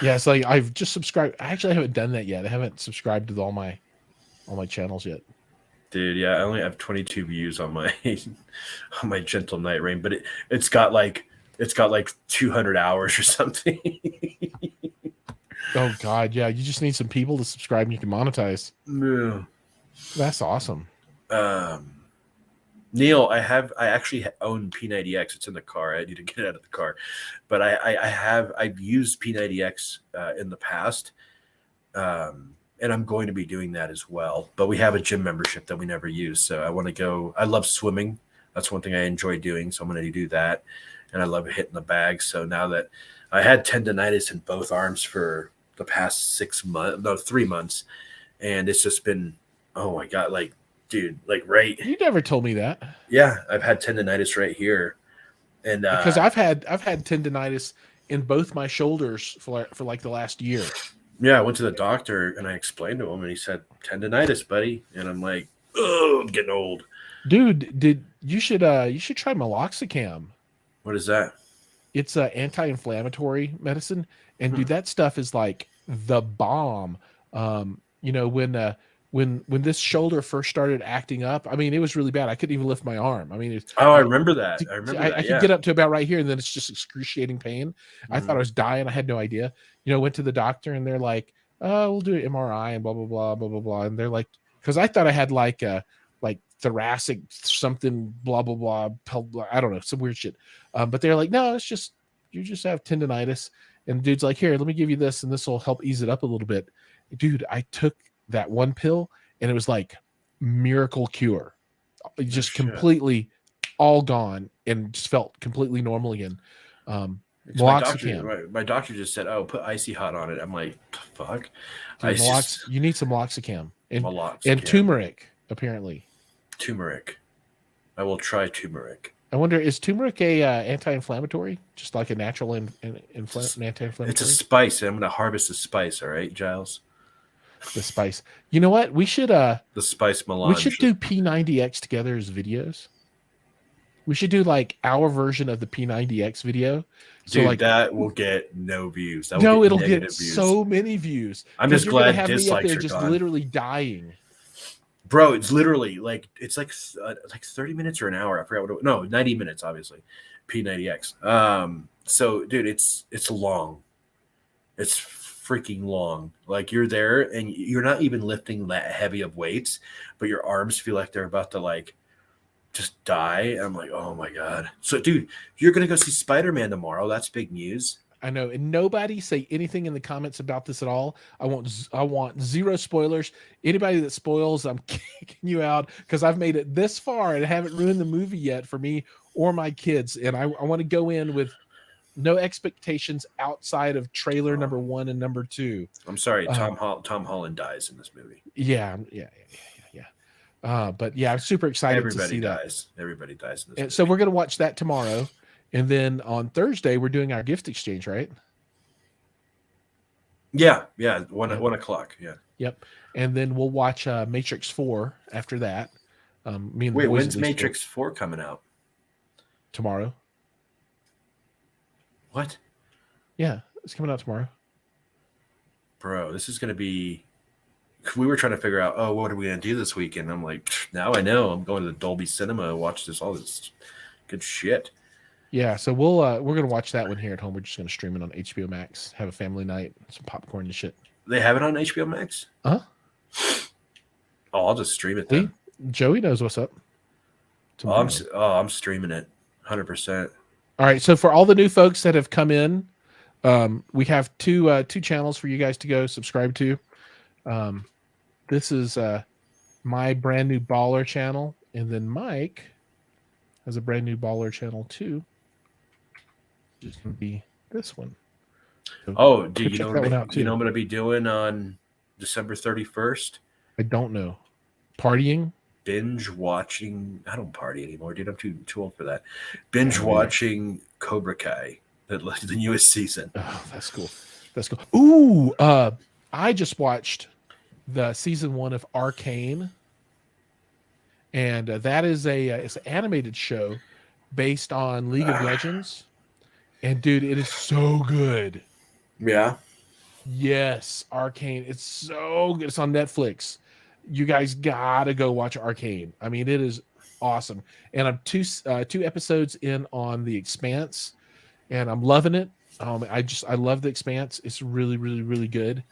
Yeah, it's like I've just subscribed. Actually, I haven't done that yet. I haven't subscribed to all my channels yet. Dude, yeah, I only have 22 views on my Gentle Night Rain, but it's got like 200 hours or something. Oh God, yeah, you just need some people to subscribe and you can monetize. Yeah. That's awesome. Neil, I actually own P90X. It's in the car. I need to get it out of the car, but I've used P90X in the past. And I'm going to be doing that as well. But we have a gym membership that we never use. So I want to go. I love swimming. That's one thing I enjoy doing. So I'm going to do that. And I love hitting the bag. So now that I had tendonitis in both arms for the past 6 months, no, 3 months, and it's just been, oh my god, like, dude, like right, You never told me that. yeah, I've had tendonitis right here, and Because I've had tendonitis in both my shoulders for like the last year. yeah, I went to the doctor and I explained to him, and he said tendonitis, buddy, and I'm like, oh, I'm getting old. Dude, you should try meloxicam. What is that? It's a anti-inflammatory medicine, and Hmm. dude, that stuff is like the bomb. You know, when this shoulder first started acting up, I mean, it was really bad. I couldn't even lift my arm. I mean, Oh, I I remember that. I remember I that. could Yeah. get up to about right here, and then it's just excruciating pain. I thought I Mhm. was dying. I had no idea. You know, went to the doctor, and they're like, "Oh, we'll do an MRI and blah blah blah blah blah blah." And they're like, because I thought I had like thoracic something blah blah blah, I don't know, some weird shit. But they're like, "No, it's just you just have tendonitis." And dude's like, "Here, let me give you this, and this will help ease it up a little bit." Dude, I took that one pill, and it was like miracle cure. Oh Just shit. completely all gone and just felt completely normal again. Because Meloxicam, my doctor just said, "Oh, put icy hot on it." I'm like, "Fuck." dude, Just you need some Meloxicam and meloxicam, turmeric. Apparently, turmeric. I will try turmeric. I wonder, is turmeric a anti-inflammatory, just like a natural It's it's a anti-inflammatory? spice, and I'm gonna harvest the spice. All right, Giles. The spice. You know what? The spice We should melange. do P90X together as videos. We should do like our version of the P90X video. So Dude, like, that will get no views. That will no, get it'll get negative views. so many views I'm because just you're gonna glad have me up dislikes there are just gone. literally dying. Bro, it's literally like it's like 30 minutes or an hour. I forgot what no, 90 minutes obviously. P90X. So dude, it's long. It's freaking long. Like you're there and you're not even lifting that heavy of weights, but your arms feel like they're about to like just die. I'm like, "Oh my god." So dude, you're going to go see Spider-Man tomorrow. That's big news. I know, and nobody say anything in the comments about this at all. I want zero spoilers. Anybody that spoils, I'm kicking you out because I've made it this far and haven't ruined the movie yet for me or my kids. And I want to go in with no expectations outside of trailer Oh, number 1 and number 2. I'm sorry, Um, Tom Holland dies in this movie. yeah. But yeah, I'm super excited to Everybody see that. dies. Everybody dies in this And so movie. we're gonna watch that tomorrow, and then on Thursday we're doing our gift exchange, right? Yeah, yeah, Yep. 1 o'clock. Yeah. Yep. And then we'll watch Matrix 4 after that. Me and the Wait, boys at when's least will Matrix 4 coming out? tomorrow. What? Yeah, it's coming out tomorrow. Bro, this is going to be. We were trying to figure out, oh, what are we going to do this weekend? I'm like, now I know. I'm going to the Dolby Cinema and watch all this good shit. Yeah, so we're gonna watch that one here at home. We're just gonna stream it on HBO Max, have a family night, some popcorn and shit. They have it on HBO Max? Huh? Oh, I'll just stream it then. Joey knows what's up. I'm streaming it 100%. All right, so for all the new folks that have come in, we have two channels for you guys to go subscribe to. This is my brand new baller channel, and then Mike has a brand new baller channel too. Just gonna be this one. So Oh, dude, check that one out too. you know what I'm going to be doing on December 31st? I don't know. Partying? Binge watching. I don't party anymore, dude. I'm too old for that. Binge I don't either. watching Cobra Kai, the newest season. Oh, that's cool. That's cool. Ooh, I just watched the season 1 of Arcane, and that is it's an animated show based on League of Legends. And dude, it is so good. Yeah. Yes, Arcane. It's so good. It's on Netflix. You guys gotta go watch Arcane. I mean, it is awesome. And I'm two episodes in on The Expanse, and I'm loving it. I love The Expanse. It's really, really, really good.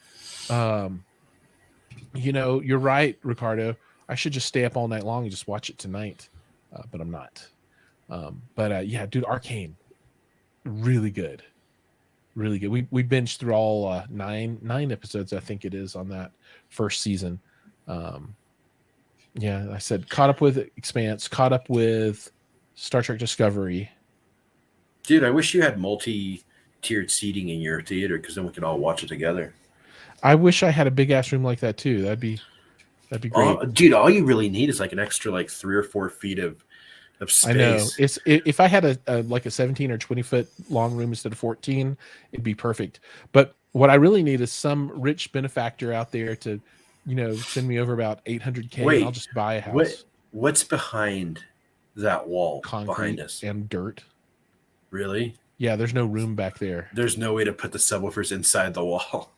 You know, you're right, Ricardo. I should just stay up all night long and just watch it tonight, but I'm not. But yeah, dude, Arcane, really good, really good. We binged through all nine episodes, I think it is, on that first season. Yeah, I said caught up with Expanse, caught up with Star Trek Discovery. Dude, I wish you had tiered seating in your theater because then we can all watch it together. I wish I had a big ass room like that too. That'd be great. Dude, all you really need is like an extra like 3 or 4 feet of I know. space. If I had a like a 17 or 20 foot long room instead of 14, it'd be perfect. But what I really need is some rich benefactor out there to, send me over about 800K, and I'll Wait, just buy a what house. what's behind that wall behind Concrete us? and dirt. Really? Yeah, there's no room back there. There's no way to put the subwoofers inside the wall.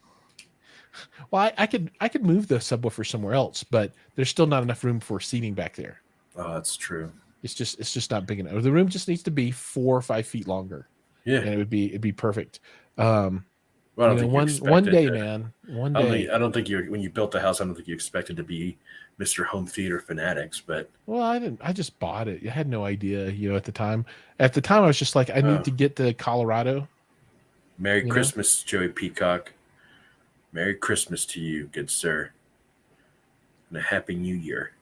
Well, I could move the subwoofer somewhere else, but there's still not enough room for seating back there. Oh, that's true. It's just not big enough. The room just needs to be 4 or 5 feet longer, Yeah. and it'd be perfect. Well, I don't think you One expected day, to, man, one I don't day. think I don't think you when you built the house, I don't think you expected to be Mr. Home Theater Fanatics, but Well, I didn't. I just bought it. I had no idea, at the time. At the time, I was just like, I need oh, to get to Colorado. Merry You know. Christmas, Joey Peacock. Merry Christmas to you, good sir. And a happy new year.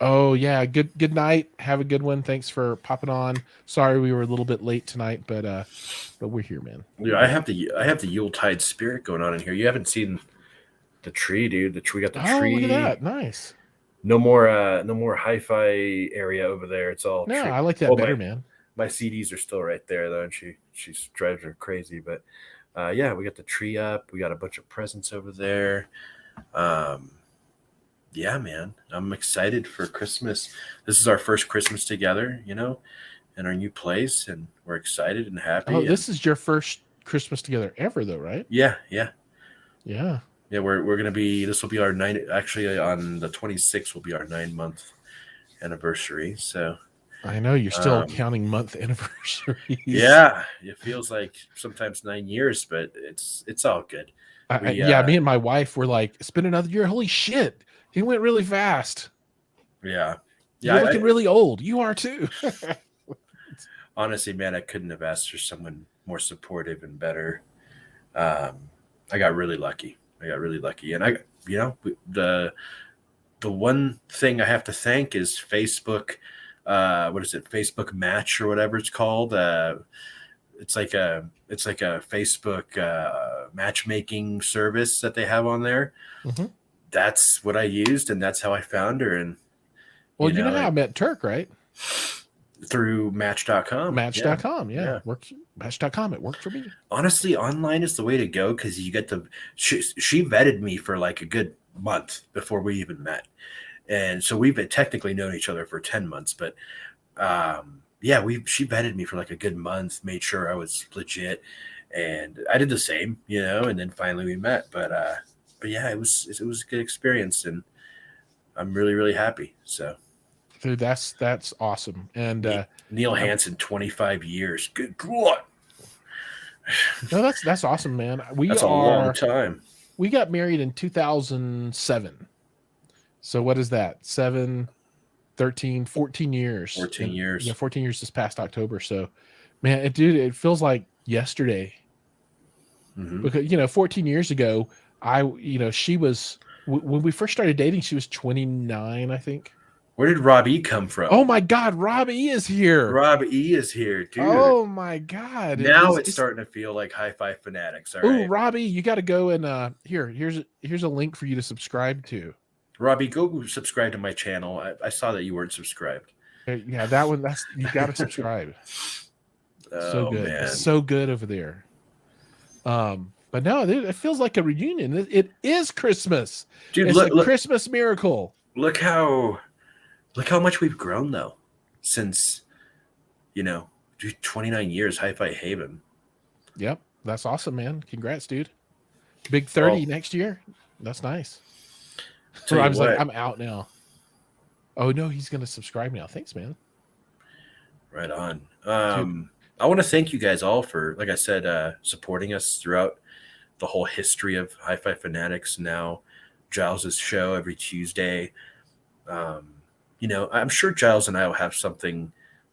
Oh yeah. Good night. Have a good one. Thanks for popping on. Sorry we were a little bit late tonight, but we're here, man. Yeah, I have the Yuletide spirit going on in here. You haven't seen the tree, dude. The tree, we got the Oh, look at tree. that. Nice. No more hi-fi area over there. It's all No, tree. I like that Well, better, my man. my CDs are still right there though, and she's drives her crazy. But yeah, we got the tree up. We got a bunch of presents over there. Um, yeah, man, I'm excited for Christmas. This is our first Christmas together, in our new place, and we're excited and Oh, happy. And this is your first Christmas together ever, though, right? yeah, yeah, Yeah. yeah. We're gonna be. This will be our nine. Actually, on the 26th will be our 9 month anniversary. So I know you're still um, counting month anniversaries. yeah, it feels like sometimes 9 years, but it's all good. We Yeah, me and my wife were like, it's been another year. Holy shit. It went really fast. yeah, yeah. You're looking really old. You are too. Honestly, man, I couldn't have asked for someone more supportive and better. Um, I got really lucky. And the one thing I have to thank is Facebook. What is it? Facebook Match or whatever it's called. It's like a Facebook matchmaking service that they have on there. hmm That's what I used, and that's how I found her. And Well, you know how I met Turk, right? through Match.com. Yeah, Match.com. Yeah. yeah. Works. Match.com. It worked for me. Honestly, online is the way to go because you get the. She vetted me for like a good month before we even met, and so we've been technically known each other for 10 months. But yeah, she vetted me for like a good month, made sure I was legit, and I did the same, and then finally we met. But yeah, it was a good experience, and I'm really really happy. So Dude, that's awesome. And Neil Hansen, 25 years, good God, no, that's awesome, man. that's a long time. We got married in 2007. So what is that? 7, 13, 14 years. 14 years. Yeah, 14 years this past October. So, man, it feels like yesterday. Mm-hmm. Because 14 years ago, she was when we first started dating, she was 29, I think. Where did Rob E come from? Oh my God, Rob E is here. Rob E is here, dude. Oh my God. Now it's starting to feel like Hi-Fi Fanatics. All right. Oh, Robbie, you got to go and here's a link for you to subscribe to. Robbie, go subscribe to my channel. I saw that you weren't subscribed. Yeah, that one. You got to subscribe. So good, man. It's so good over there. But no, it feels like a reunion. It is Christmas, dude. It's look, Christmas miracle. Look how much we've grown though since 29 years. Hi-Fi Haven. Yep, that's awesome, man. Congrats, dude. Big 30 next year. That's nice. So I was like, I'm out now. Oh no, he's gonna subscribe now. Thanks, man. Right on. I want to thank you guys all for, like I said, supporting us throughout the whole history of Hi-Fi Fanatics. Now, Giles's show every Tuesday. I'm sure Giles and I will have something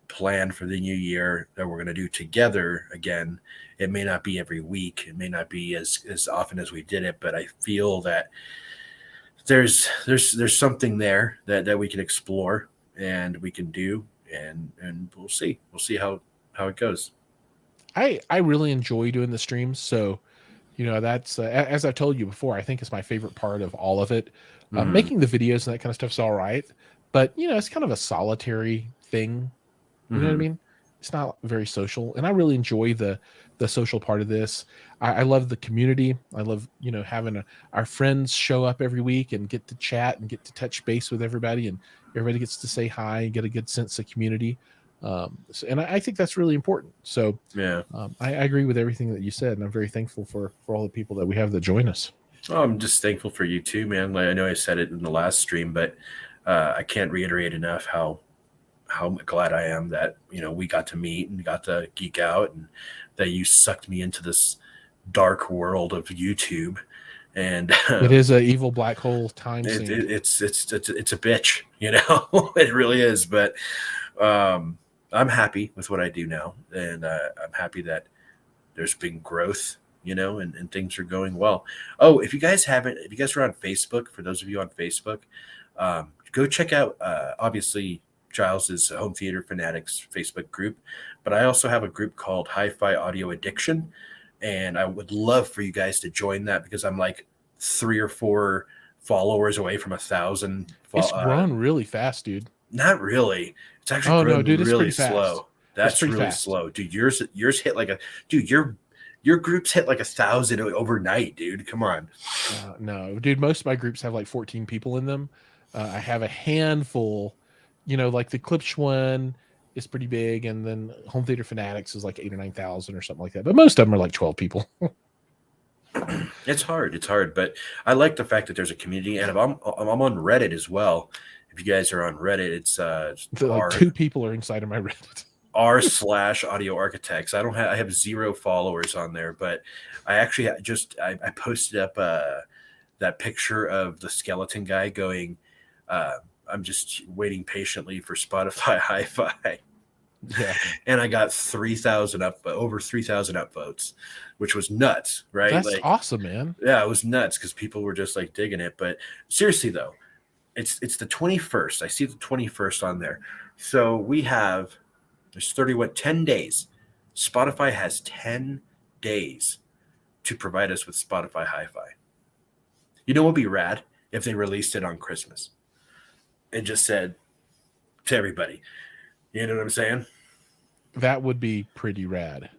planned for the new year that we're going to do together again. It may not be every week. It may not be as often as we did it, but I feel that there's something there that we can explore and we can do, and we'll see how it goes. I really enjoy doing the streams. So, that's as I've told you before. I think it's my favorite part of all of it. Mm-hmm. Making the videos and that kind of stuff's all right, but it's kind of a solitary thing. You know what I Mm-hmm. mean? It's not very social, and I really enjoy the social part of this. I love the community. I love having our friends show up every week and get to chat and get to touch base with everybody, and everybody gets to say hi and get a good sense of community. And I think that's really important. So Yeah. I agree with everything that you said, and I'm very thankful for all the people that we have that join us. Oh, I'm just thankful for you too, man. Like I know I said it in the last stream, but I can't reiterate enough how glad I am that we got to meet and got to geek out, and that you sucked me into this dark world of YouTube. And It is a evil black hole time it, sink. it, it's a bitch, it really is. But I'm happy with what I do now, and I'm happy that there's been growth, and things are going well. Oh, if you guys are on Facebook, for those of you on Facebook, go check out obviously Giles's Home Theater Fanatics Facebook group, but I also have a group called Hi-Fi Audio Addiction, and I would love for you guys to join that because I'm like 3 or 4 followers away from 1,000. It's grown really fast, dude. Not really. It's actually Oh no, grown dude, it's really pretty fast. slow. It's That's pretty really fast. slow, dude. Yours hit like a dude. Your groups hit like 1,000 overnight, dude. Come on. No, dude, most of my groups have like 14 people in them. I have a handful, like the Klipsch one is pretty big, and then Home Theater Fanatics is like 8 or 9,000 or something like that. But most of them are like 12 people. It's hard. It's hard, but I like the fact that there's a community, and if I'm on Reddit as well. If you guys are on Reddit, it's Like 2 people are inside of my Reddit. r/audio architects. I have 0 followers on there, but I actually I posted up that picture of the skeleton guy going, I'm just waiting patiently for Spotify Hi-Fi. Yeah, And I got 3,000 over 3,000 upvotes, which was nuts, right? that's Like, awesome, man. yeah, it was nuts because people were just like digging it. But seriously though, it's the 21st. I see the 21st on there. So there's 10 days. Spotify has 10 days to provide us with Spotify Hi-Fi. You know what would be rad if they released it on Christmas and just said to everybody, you know what I'm saying? That would be pretty rad.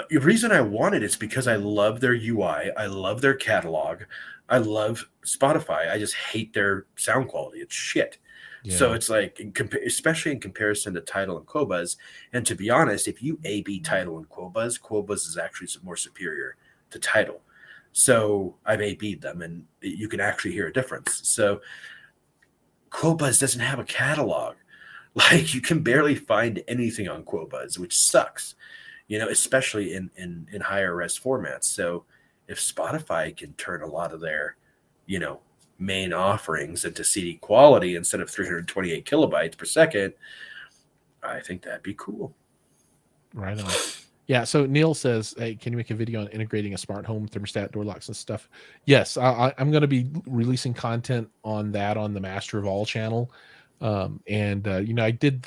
The reason I want it is because I love their UI. I love their catalog. I love Spotify. I just hate their sound quality. It's shit. So Yeah, it's like, especially in comparison to Tidal and Qobuz. And to be honest, if you A/B Tidal and Qobuz, Qobuz is actually more superior to Tidal. So I've A/B'd them, and you can actually hear a difference. So Qobuz doesn't have a catalog. Like you can barely find anything on Qobuz, which sucks. Especially in higher res formats. So if Spotify can turn a lot of their, main offerings into CD quality instead of 328 kilobytes per second, I think that'd be cool. right on. Yeah, so Neil says, "Hey, can you make a video on integrating a smart home thermostat, door locks, and stuff?" Yes, I'm going to be releasing content on that on the Master of All channel, and I did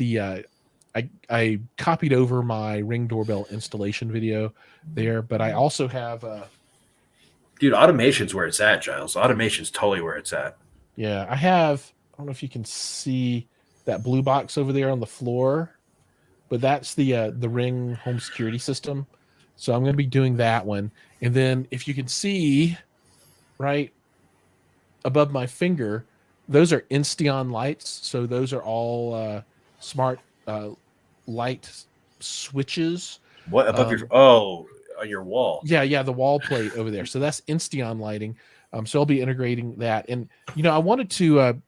I copied over my Ring doorbell installation video there, but I also have Dude, automation's where it's at, Giles. Automation's totally where it's at. I have, I don't know if you can see that blue box over there on the floor, but that's the Ring home security system. So I'm going to be doing that one. And then if you can see right above my finger, those are Insteon lights. So those are all smart light switches. What above Um, on your wall? yeah, the wall plate over there. So that's Insteon lighting. So I'll be integrating that. And I wanted to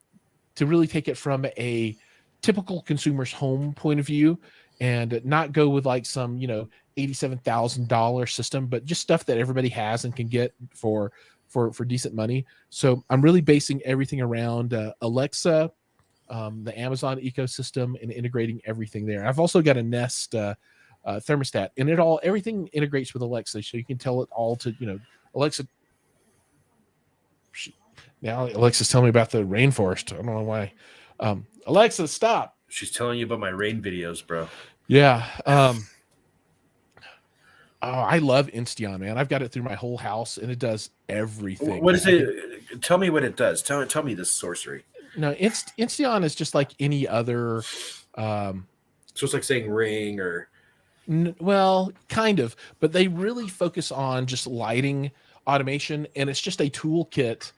really take it from a typical consumer's home point of view and not go with like some $87,000 system, but just stuff that everybody has and can get for decent money. So I'm really basing everything around Alexa, the Amazon ecosystem, and integrating everything there. I've also got a Nest thermostat, and everything integrates with Alexa, so you can tell it all to Alexa. Now Alexa's telling me about the rainforest. I don't know why. Alexa, stop. She's telling you about my rain videos, bro. Yeah. Oh, I love Insteon, man. I've got it through my whole house, and it does everything. What is it? Tell me what it does. Tell me this sorcery. No, Insteon is just like any other. Um, So it's like saying ring or well, kind of, but they really focus on just lighting automation, and it's just a toolkit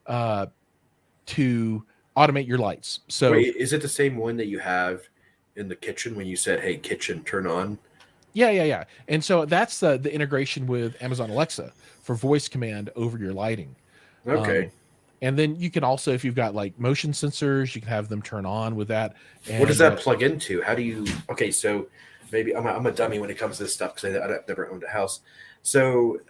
uh, to automate your lights. So wait, is it the same one that you have in the kitchen when you said, "Hey, kitchen, turn on"? yeah. And so that's the integration with Amazon Alexa for voice command over your lighting. Okay. Um, and then you can also, if you've got like motion sensors, you can have them turn on with that. What does And that plug into? How do you? Okay, so maybe I'm a dummy when it comes to this stuff because I've never owned a house. So,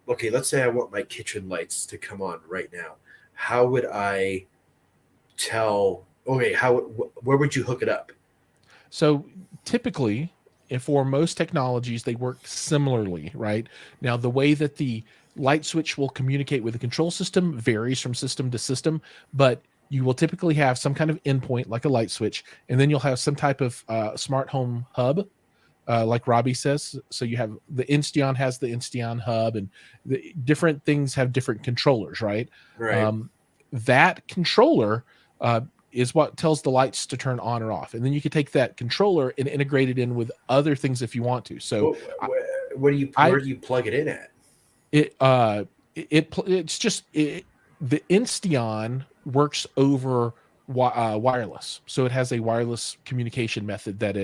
okay, let's say I want my kitchen lights to come on right now. How would I tell? Okay, where would you hook it up? so typically, if for most technologies, they work similarly, right? Now, the way that the light switch will communicate with the control system varies from system to system, but you will typically have some kind of endpoint like a light switch, and then you'll have some type of smart home hub, like Robbie says. So you have the Insteon has the Insteon hub, and the different things have different controllers, right? Right. Um, that controller is what tells the lights to turn on or off, and then you can take that controller and integrate it in with other things if you want to. So What, what do you? I Where do you plug it in at? it it's just the Insteon works over wireless, so it has a wireless communication method that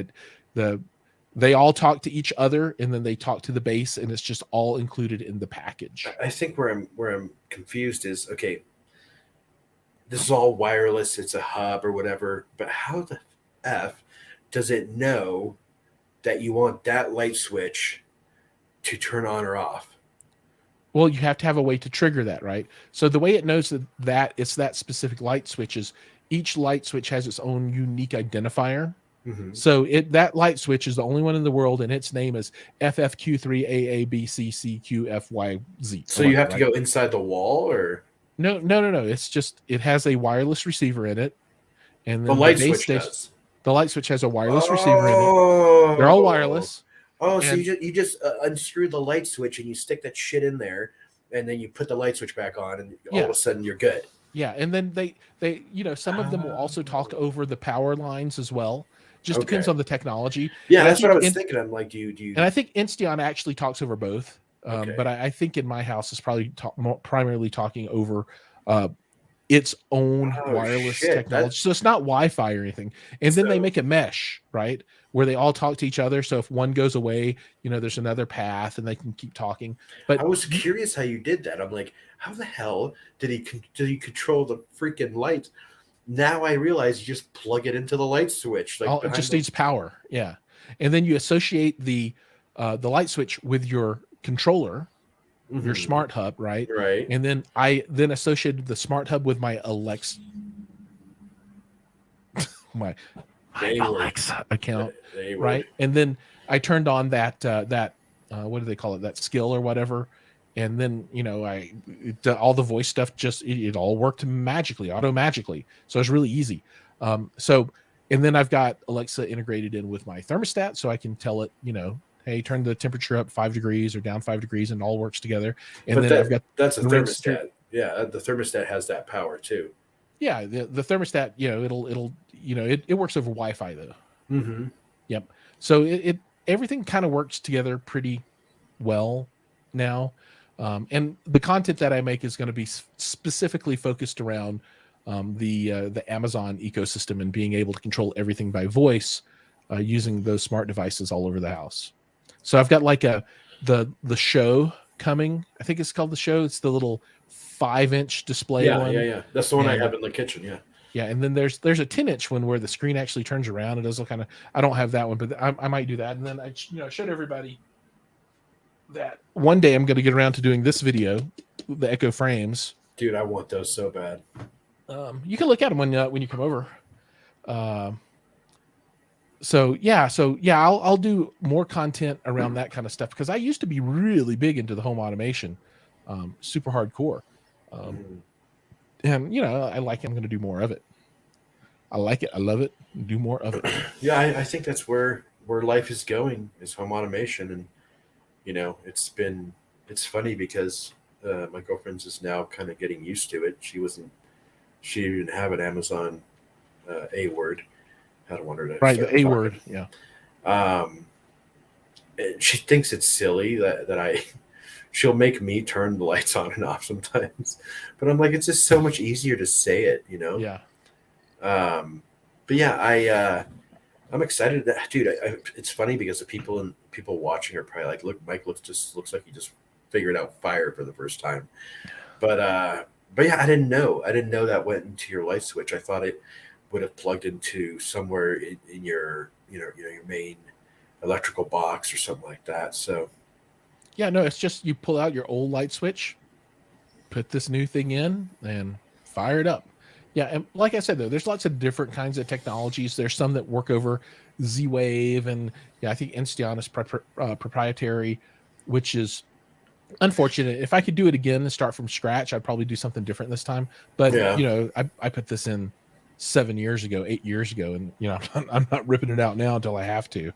the they all talk to each other, and then they talk to the base, and it's just all included in the package. I think where I'm confused is okay. This is all wireless. It's a hub or whatever. But how the f does it know that you want that light switch to turn on or off? Well, you have to have a way to trigger that, right? So the way it knows that it's that specific light switch is each light switch has its own unique identifier. Mm-hmm. So that light switch is the only one in the world, and its name is FFQ3AABCCQFYZ. So you have to right? go inside the wall, or No. It's just it has a wireless receiver in it, and the then the light base switch station, does. the light switch has a wireless receiver in it. They're all Oh, wireless, so and you just unscrew the light switch and you stick that shit in there, and then you put the light switch back on, and all of yeah, a sudden you're good. and then they some of them will also talk Oh, over the power lines as well. Just depends okay. on the technology, Yeah, and I that's what I think was thinking. I'm like, do you? and I think Insteon actually talks over both. But Okay. I think in my house is probably primarily talking over uh, its own Oh wireless shit. technology. So it's not Wi-Fi or anything. And then they So make a mesh, right? Where they all talk to each other. So if one goes away, there's another path and they can keep talking. I But was curious how you did that. I'm like, how the hell did he control the freaking lights? Now I realize you just plug it into the light switch, like it behind just the. needs power. Yeah. And then you associate the light switch with your controller, your Mhm. smart hub, right? Right. And then I then associated the smart hub with my my They were. Alexa account, They were. right? And then I turned on that what do they call it? That skill or whatever. And then all the voice stuff it all worked magically, auto magically. So it's really easy. So and then I've got Alexa integrated in with my thermostat, so I can tell it, hey, turn the temperature up 5 degrees or down 5 degrees, and it all works together. And But then I've got that's a rinse through. thermostat. Yeah, the thermostat has that power too. Yeah, the thermostat, it works over Wi-Fi though. Mm-hmm. Yep. So it everything kind of works together pretty well now. And the content that I make is going to be specifically focused around the Amazon ecosystem and being able to control everything by voice using those smart devices all over the house. So I've got like the show coming. I think it's called the show. It's the little 5-inch display one, Yeah. That's the one I and have in the kitchen. Yeah. yeah, and then there's a 10-inch one where the screen actually turns around. It does look kind of. I don't have that one, but I might do that. And then I showed everybody that one day I'm going to get around to doing this video, the Echo frames. Dude, I want those so bad. You can look at them when you come over. So yeah, I'll do more content around that kind of stuff because I used to be really big into the home automation, super hardcore, Mhm. and I like. I'm going to do more of it. I like it. I love it. Do more of it. Yeah, I think that's where life is going is home automation, and It's funny because my girlfriend's is now kind of getting used to it. She didn't have an Amazon A word. I don't want her to Right, the start A talking. word. Yeah. Um, and she thinks it's silly that she'll make me turn the lights on and off sometimes, but I'm like, it's just so much easier to say it. Yeah. Um, but yeah, I'm excited that dude. It's funny because the people watching are probably like, look, Mike looks like he just figured out fire for the first time. But yeah, I didn't know that went into your light switch. I thought it would have plugged into somewhere in your your main electrical box or something like that. So Yeah, no, it's just you pull out your old light switch, put this new thing in, and fire it up. Yeah, and like I said, though, there's lots of different kinds of technologies. There's some that work over Z-Wave, and yeah, I think Insteon is proprietary, which is unfortunate. If I could do it again and start from scratch, I'd probably do something different this time. But yeah, I put this in 7 years ago, 8 years ago, and I'm not ripping it out now until I have to.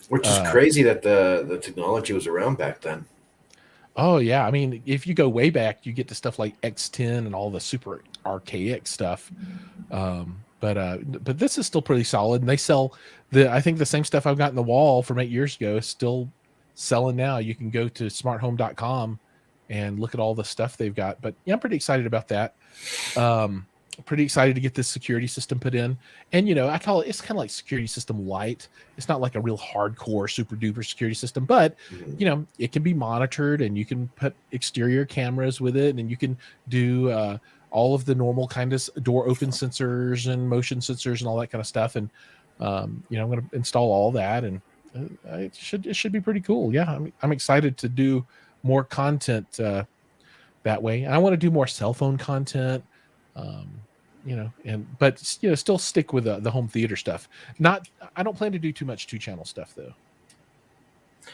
which is Uh, crazy that the technology was around back then. Oh yeah, I mean, if you go way back, you get to stuff like X10 and all the super archaic stuff. But this is still pretty solid, and they sell I think the same stuff I've got in the wall from 8 years ago is still selling now. You can go to smarthome.com and look at all the stuff they've got. But yeah, I'm pretty excited about that. Um, Pretty excited to get this security system put in. And I call it's kind of like security system light. It's not like a real hardcore super duper security system, but Mhm. it can be monitored, and you can put exterior cameras with it, and you can do all of the normal kind of door open sensors and motion sensors and all that kind of stuff. And I'm going to install all that, and it should be pretty cool. Yeah, I'm excited to do more content that way. And I want to do more cell phone content. But still stick with the home theater stuff. I don't plan to do too much 2-channel stuff though.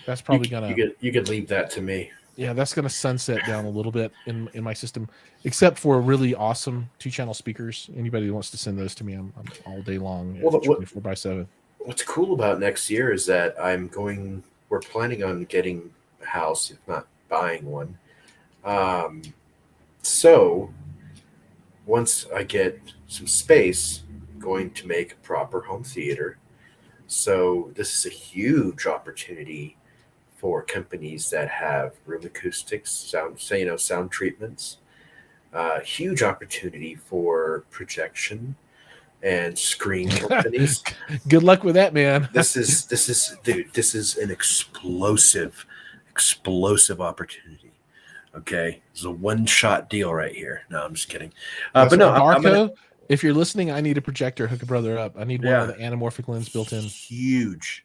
That's probably gonna You could leave that to me. yeah, that's gonna sunset down a little bit in my system, except for really awesome 2-channel speakers. Anybody who wants to send those to me, I'm all day long, Well, 24/7. what's cool about next year is that we're planning on getting a house, if not buying one. Um, so once I get some space, I'm going to make a proper home theater. So this is a huge opportunity for companies that have room acoustics, sound treatments. Huge opportunity for projection and screen companies. Good luck with that, man. Dude, this is an explosive opportunity. Okay, it's a one-shot deal right here. No, I'm just kidding. That's But no, right. I'm gonna. Darko, if you're listening, I need a projector. Hook a brother up. I need one Yeah, with an anamorphic lens built in. huge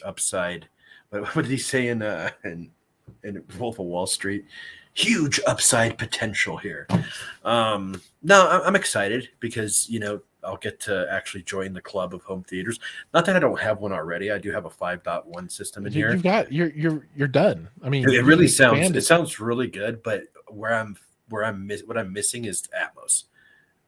upside. But what did he say in Wolf of Wall Street? Huge upside potential here. No, I'm excited because I'll get to actually join the club of home theaters. Not that I don't have one already. I do have a 5.1 system in Dude, here. you've got you're done. I mean, It you can really expand it. sounds really good, but what I'm missing is Atmos.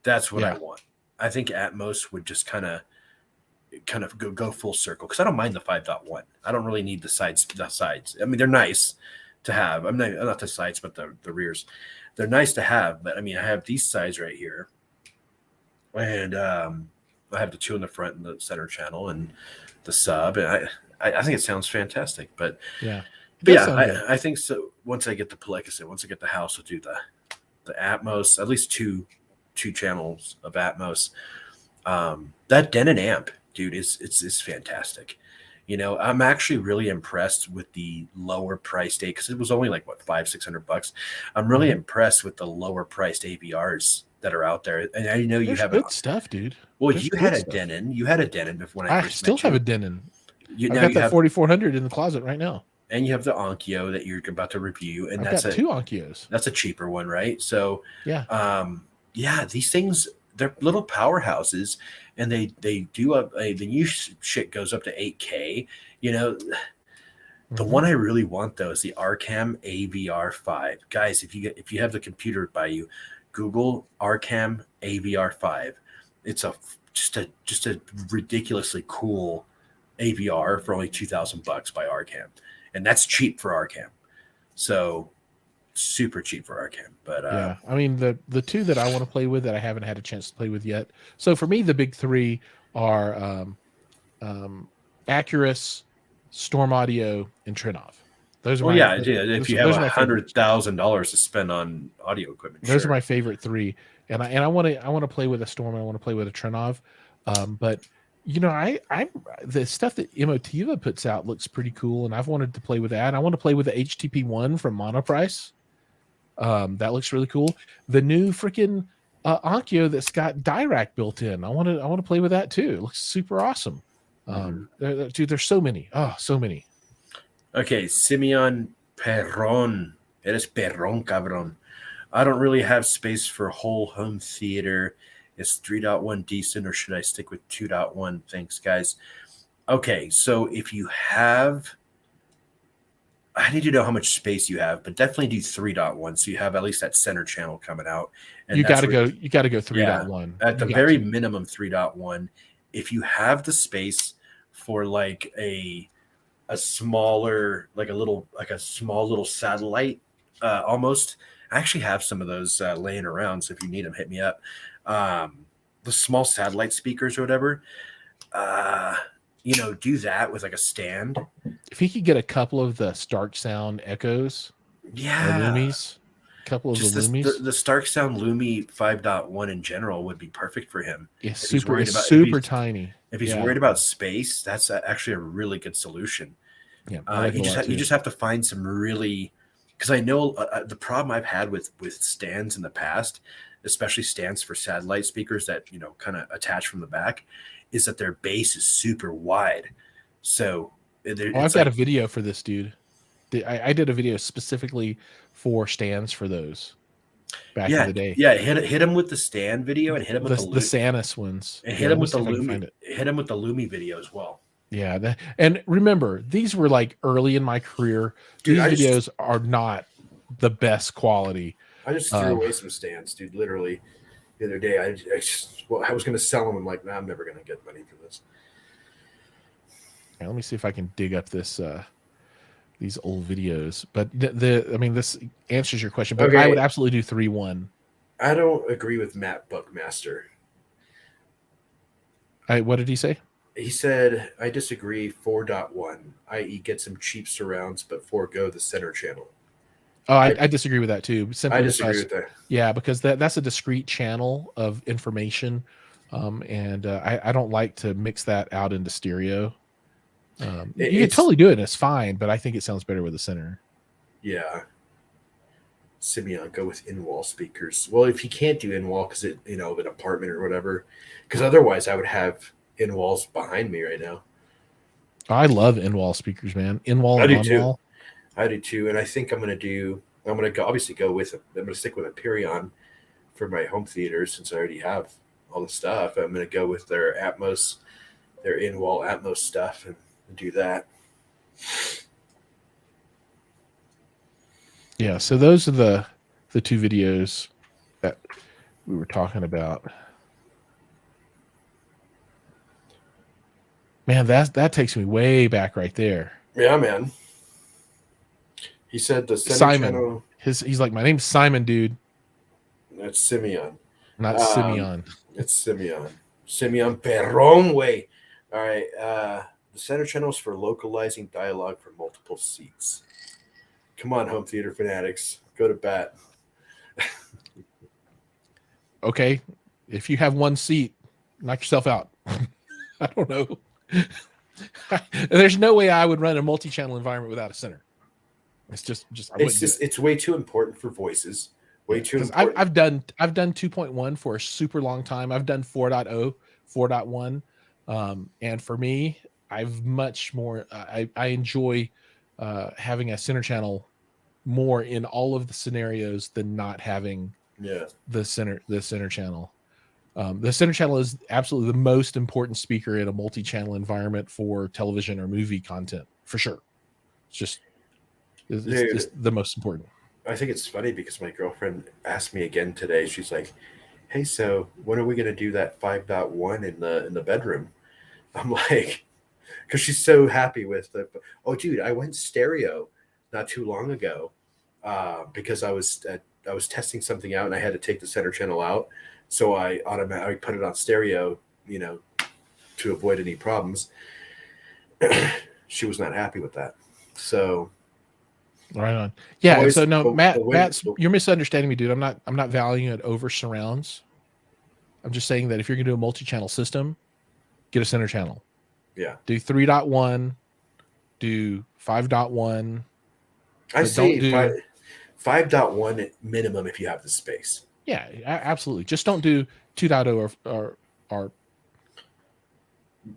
That's what I Yeah. want. I think Atmos would just kind of go full circle because I don't mind the 5.1. I don't really need the sides. I mean, they're nice to have. I'm not the sides, but the rears. They're nice to have, but I mean, I have these sides right here, and I have the two in the front and the center channel and the sub, and I think it sounds fantastic. Yeah. It But does yeah, sound good. I think so. Once I get like I said, once I get the house, I'll do the Atmos, at least two channels of Atmos. That Denon amp, dude, is fantastic. I'm actually really impressed with the lower priced because it was only like what 500-600 bucks. I'm really impressed with the lower priced AVRs that are out there, and I know you There's have good stuff, dude. well, There's you good had a stuff. Denon. You had a Denon before when I I first still met have a you. Denon. I've Now got you that have 4400 in the closet right now. and you have the Onkyo that you're about to review, and I've got two Onkyos. that's a cheaper one, right? So, Yeah. yeah, these things they're little powerhouses, and they do the new shit goes up to 8K. The one I really want though is the Arcam AVR5. Guys, if you have the computer by you, Google Arcam AVR5. It's just a ridiculously cool AVR for only $2,000 by Arcam. and that's cheap for RCAM. So super cheap for RCAM. But Yeah, I mean the two that I want to play with that I haven't had a chance to play with yet. So for me, the big three are Acurus, Storm Audio, and Trinov. Those are well, my yeah, if you have those are my favorites. $100,000 to spend on audio equipment, Those are sure. my favorite three, and I want to play with a Storm. I want to play with a Trinov, but you know I the stuff that Emotiva puts out looks pretty cool, and I've wanted to play with that. I want to play with the HTP-1 from Monoprice. That looks really cool. The new freaking Onkyo that's got Dirac built in. I want to play with that too. It looks super awesome. Dude, there's so many. Oh, so many. Okay, Simeon Perron. Eres perrón, cabrón. I don't really have space for whole home theater. Is 3.1 decent or should I stick with 2.1? Thanks, guys. Okay, so if you have, I need to know how much space you have, but definitely do 3.1 so you have at least that center channel coming out. And You got that's to where, go. You got to go yeah, 3.1. at the You got very to. minimum 3.1. If you have the space for like a smaller, like a small little satellite, almost. I actually have some of those laying around, so if you need them, hit me up. The small satellite speakers or whatever, do that with like a stand. If he could get a couple of the Stark Sound Echoes or Yeah, Lumis, a couple of just the Lumis, the Stark Sound Lumi 5.1 in general would be perfect for him. it's If he's super. worried It's about super tiny. if he's Yeah, worried about space, that's actually a really good solution. yeah, I like it a lot You too. just have to find some really, because I know the problem I've had with stands in the past, especially stands for satellite speakers that kind of attach from the back, is that their base is super wide. So Oh, I've it's got a like, video for this, dude. I did a video specifically for stands for those back in yeah, the day. yeah. Hit him with the stand video and hit him with The Sanus ones. and Yeah, hit let him me with see the if I can find Lumi it. hit him with the Lumi video as well. Yeah, and remember, these were like early in my career. Dude, These videos are not the best quality. I just threw away some stands, dude. Literally the other day, I was going to sell them. I'm like, nah, I'm never going to get money for this. Yeah, let me see if I can dig up this these old videos. But I mean, this answers your question. But I would Okay, absolutely do 3.1. I don't agree with Matt Buckmaster. What did he say? He said, I disagree 4.1, i.e., get some cheap surrounds, but forego the center channel. Oh, I, I disagree with that too. I Simply disagree because, with that. yeah, because that's a discrete channel of information, and I don't like to mix that out into stereo. You can It's, totally do it, and it's fine, but I think it sounds better with the center. yeah. Simeon, go with in-wall speakers. Well, if you can't do in-wall because an apartment or whatever, because otherwise I would have in-walls behind me right now. I love in-wall speakers, man. In-wall I and do too. on-wall. I do too, and I think I'm gonna go obviously go with I'm gonna stick with Empyrean for my home theater since I already have all the stuff. I'm gonna go with their Atmos, their in-wall Atmos stuff, and do that. Yeah, so those are the two videos that we were talking about. Man, that takes me way back right there. Yeah, man. He said the center Simon. channel. He's like, my name's Simon, dude, That's Simeon. not Um, Simeon. it's Simeon. Simeon Perron way. All right. The center channel is for localizing dialogue for multiple seats. Come on, home theater fanatics, go to bat. Okay, if you have one seat, knock yourself out. I don't know. There's no way I would run a multi-channel environment without a center. It's just I wouldn't do it. It's way too important for voices. Way Yeah, too because important. I've done 2.1 for a super long time. I've done 4.0, 4.1, and for me, I've much more. I enjoy having a center channel more in all of the scenarios than not having the center channel. The center channel is absolutely the most important speaker in a multi-channel environment for television or movie content, for sure. It's the most important. I think it's funny because my girlfriend asked me again today. She's like, "Hey, so when are we going to do that 5.1 in the bedroom?" I'm like, because she's so happy with the. Oh, dude, I went stereo not too long ago because I was testing something out and I had to take the center channel out, so I put it on stereo, to avoid any problems. She was not happy with that, so. Right on. Yeah. Boys, So no, Matt's the- you're misunderstanding me, dude. I'm not valuing it over surrounds. I'm just saying that if you're gonna do a multi-channel system, get a center channel. Yeah. Do 3.1, do 5.1. I but say don't do 5.1 minimum if you have the space. Yeah, absolutely. Just don't do 2.0 or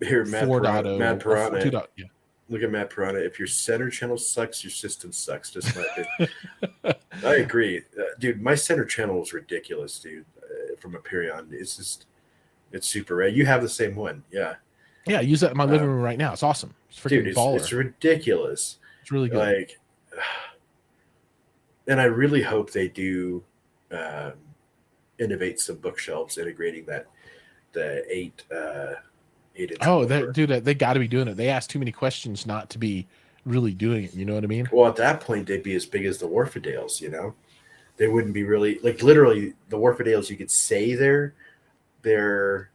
Here, Matt 4.0 Piranha. or 2. Yeah. Look at Matt Piranha. If your center channel sucks, your system sucks. Just my opinion. I agree, dude. My center channel is ridiculous, dude. From a Perion, it's super rad. You have the same one, yeah. Yeah, I use that in my living room right now. It's awesome. It's freaking dude. baller. It's ridiculous. It's really good. Like, and I really hope they do innovate some bookshelves, integrating the 8-inch. Oh, dude, they got to be doing it. They ask too many questions not to be really doing it. You know what I mean? Well, at that point, they'd be as big as the Warfadales. They wouldn't be really like literally the Warfadales. You could say they're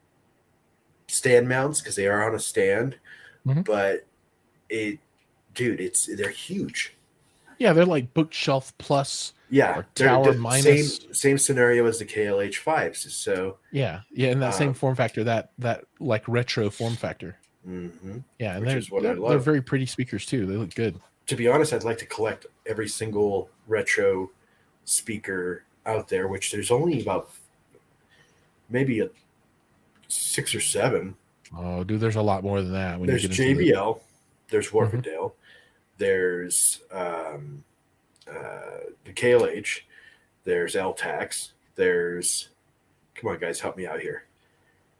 stand mounts because they are on a stand, but they're huge. Yeah, they're like bookshelf plus. Yeah, or tower minus. Same scenario as the KLH 5s. So yeah, in that same form factor, that like retro form factor. Mm-hmm. Yeah, and they're very pretty speakers too. They look good. To be honest, I'd like to collect every single retro speaker out there, which there's only about maybe 6 or 7. Oh, dude, there's a lot more than that. There's JBL, there's Warfadale, there's the KLH, there's LTAX, there's. Come on, guys, help me out here.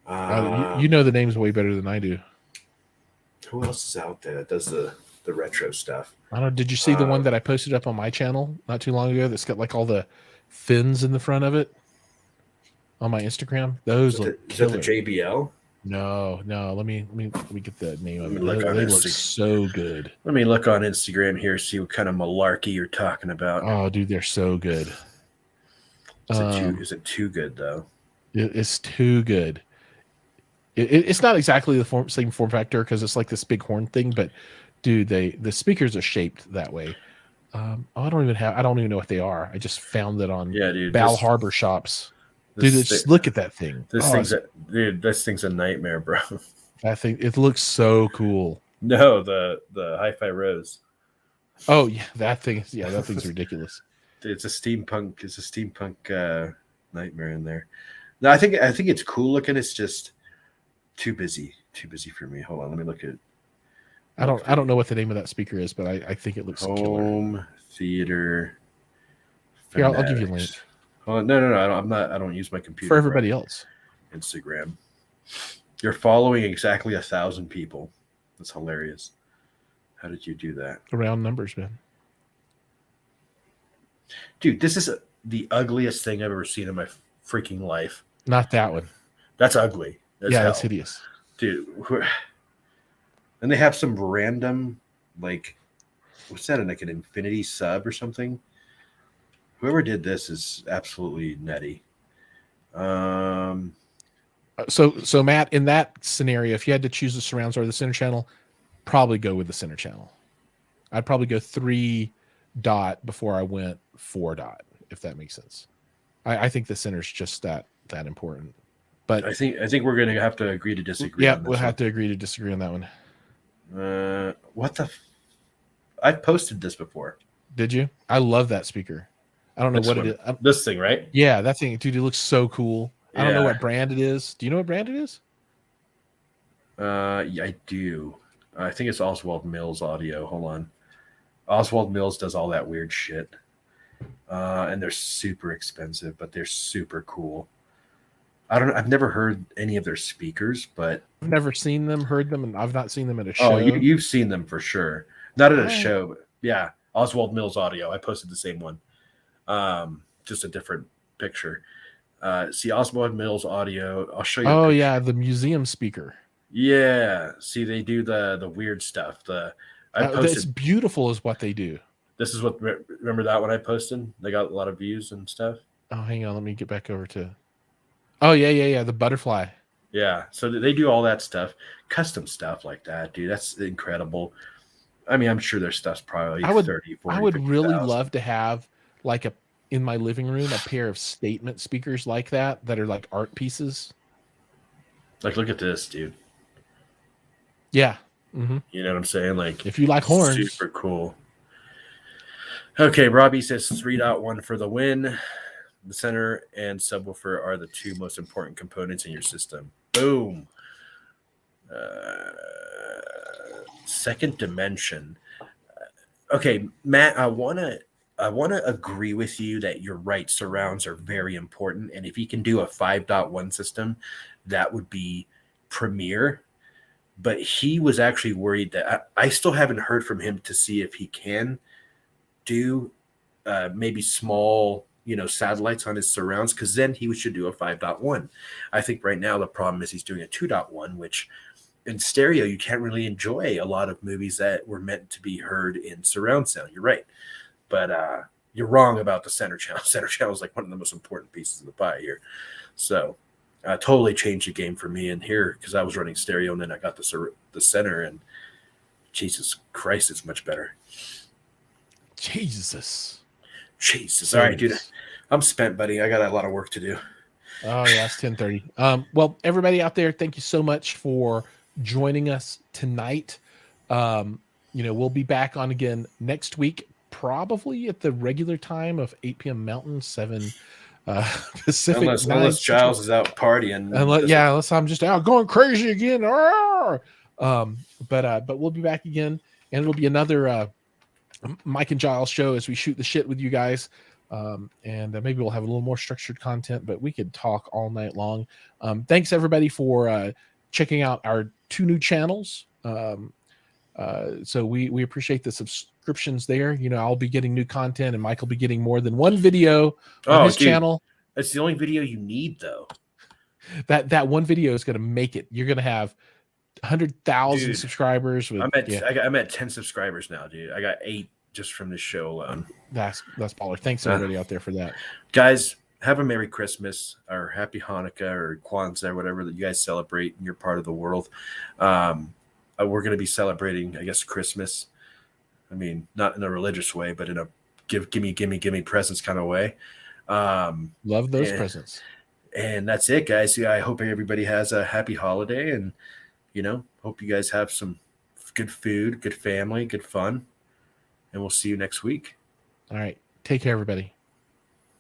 You know the names way better than I do. Who else is out there that does the retro stuff? I don't know. Did you see the one that I posted up on my channel not too long ago? That's got like all the fins in the front of it on my Instagram. Those look. Is that the JBL? No. Let me get the name of it. They look so good. Let me look on Instagram here, see what kind of malarkey you're talking about. Oh, dude, they're so good. Is it too good though? It's too good. It's not exactly the same form factor because it's like this big horn thing, but dude, the speakers are shaped that way. I don't even know what they are. I just found that on Bal Harbor shops. Dude, just look at that thing. This thing's a nightmare, bro. That thing, it looks so cool. No, the Hi-Fi Rose. Oh yeah, that thing's ridiculous. It's a steampunk nightmare in there. No, I think it's cool looking. It's just too busy for me. Hold on, let me look at it. I don't know what the name of that speaker is, but I think it looks Home killer. Theater. Here, I'll give you a link. Oh no! I don't use my computer for everybody else. Instagram. You're following exactly 1,000 people. That's hilarious. How did you do that? Round numbers, man. Dude, this is the ugliest thing I've ever seen in my freaking life. Not that one. That's ugly. That's hideous. Dude. And they have some random, like, what's that, like an infinity sub or something? Whoever did this is absolutely nutty. So Matt, in that scenario, if you had to choose the surrounds or the center channel, probably go with the center channel. I'd probably go 3 dot before I went 4 dot, if that makes sense. I think the center's just that important. But I think we're gonna have to agree to disagree. Yeah, we'll have to agree to disagree on that one. What the? I've posted this before. Did you? I love that speaker. I don't know what it is. This thing, right? Yeah, that thing, dude. It looks so cool. I don't know what brand it is. Do you know what brand it is? Yeah, I do. I think it's Oswald Mills Audio. Hold on. Oswald Mills does all that weird shit. And they're super expensive, but they're super cool. I've never heard any of their speakers, but I've never seen them, heard them, and I've not seen them at a show. Oh, you've seen them for sure. Not at a show, but yeah. Oswald Mills Audio. I posted the same one. Just a different picture. See Oswald Mills Audio. I'll show you. Oh yeah, the museum speaker. Yeah. See, they do the weird stuff. I That's posted. beautiful, is what they do. This is what remember that one I posted. They got a lot of views and stuff. Oh, hang on, let me get back over to. Oh yeah, the butterfly. Yeah. So they do all that stuff, custom stuff like that, dude. That's incredible. I mean, I'm sure their stuff's probably I would 30, I 40, would really 50,000. love to have like a in my living room a pair of statement speakers like that are like art pieces. Like, look at this, dude. Yeah. hmm You know what I'm saying? Like, If you like horns, super cool. Okay, Robbie says 3.1 for the win. The center and subwoofer are the two most important components in your system. Boom. Uh, Second dimension. Okay, Matt, I wanna agree with you that you're right. Surrounds are very important, and if he can do a 5.1 system, that would be premier. But he was actually worried that I still haven't heard from him to see if he can do maybe small, satellites on his surrounds, because then he should do a 5.1. I think right now the problem is he's doing a 2.1, which in stereo you can't really enjoy a lot of movies that were meant to be heard in surround sound. You're right, but you're wrong about the center channel. Center channel is like one of the most important pieces of the pie here. So totally changed the game for me in here because I was running stereo and then I got the center, and Jesus Christ, it's much better. Jesus. Jesus. All There right, it dude. is. I'm spent, buddy. I got a lot of work to do. Oh yeah, it's 10:30. Well, everybody out there, thank you so much for joining us tonight. We'll be back on again next week, probably at the regular time of 8 p.m. Mountain, 7 Pacific, Unless 9 Central. Giles is out partying. Unless I'm just out going crazy again. But we'll be back again, and it'll be another Mike and Giles show as we shoot the shit with you guys. And maybe we'll have a little more structured content, but we could talk all night long. Thanks everybody for checking out our 2 new channels. So we appreciate the subscriptions there. I'll be getting new content, and Mike will be getting more than one video on Oh, his dude. channel. That's the only video you need, though. That one video is going to make it. You're going to have 100,000 Dude, subscribers with I'm at 10 subscribers now, dude. I got 8 just from this show alone. That's baller. Thanks everybody out there for that. Guys, have a Merry Christmas or Happy Hanukkah or Kwanzaa or whatever that you guys celebrate in your part of the world. We're going to be celebrating, I guess, Christmas. I mean, not in a religious way, but in a give me presents kind of way. Love those presents. And that's it, guys. Yeah, I hope everybody has a happy holiday, and hope you guys have some good food, good family, good fun, and we'll see you next week. All right. Take care, everybody.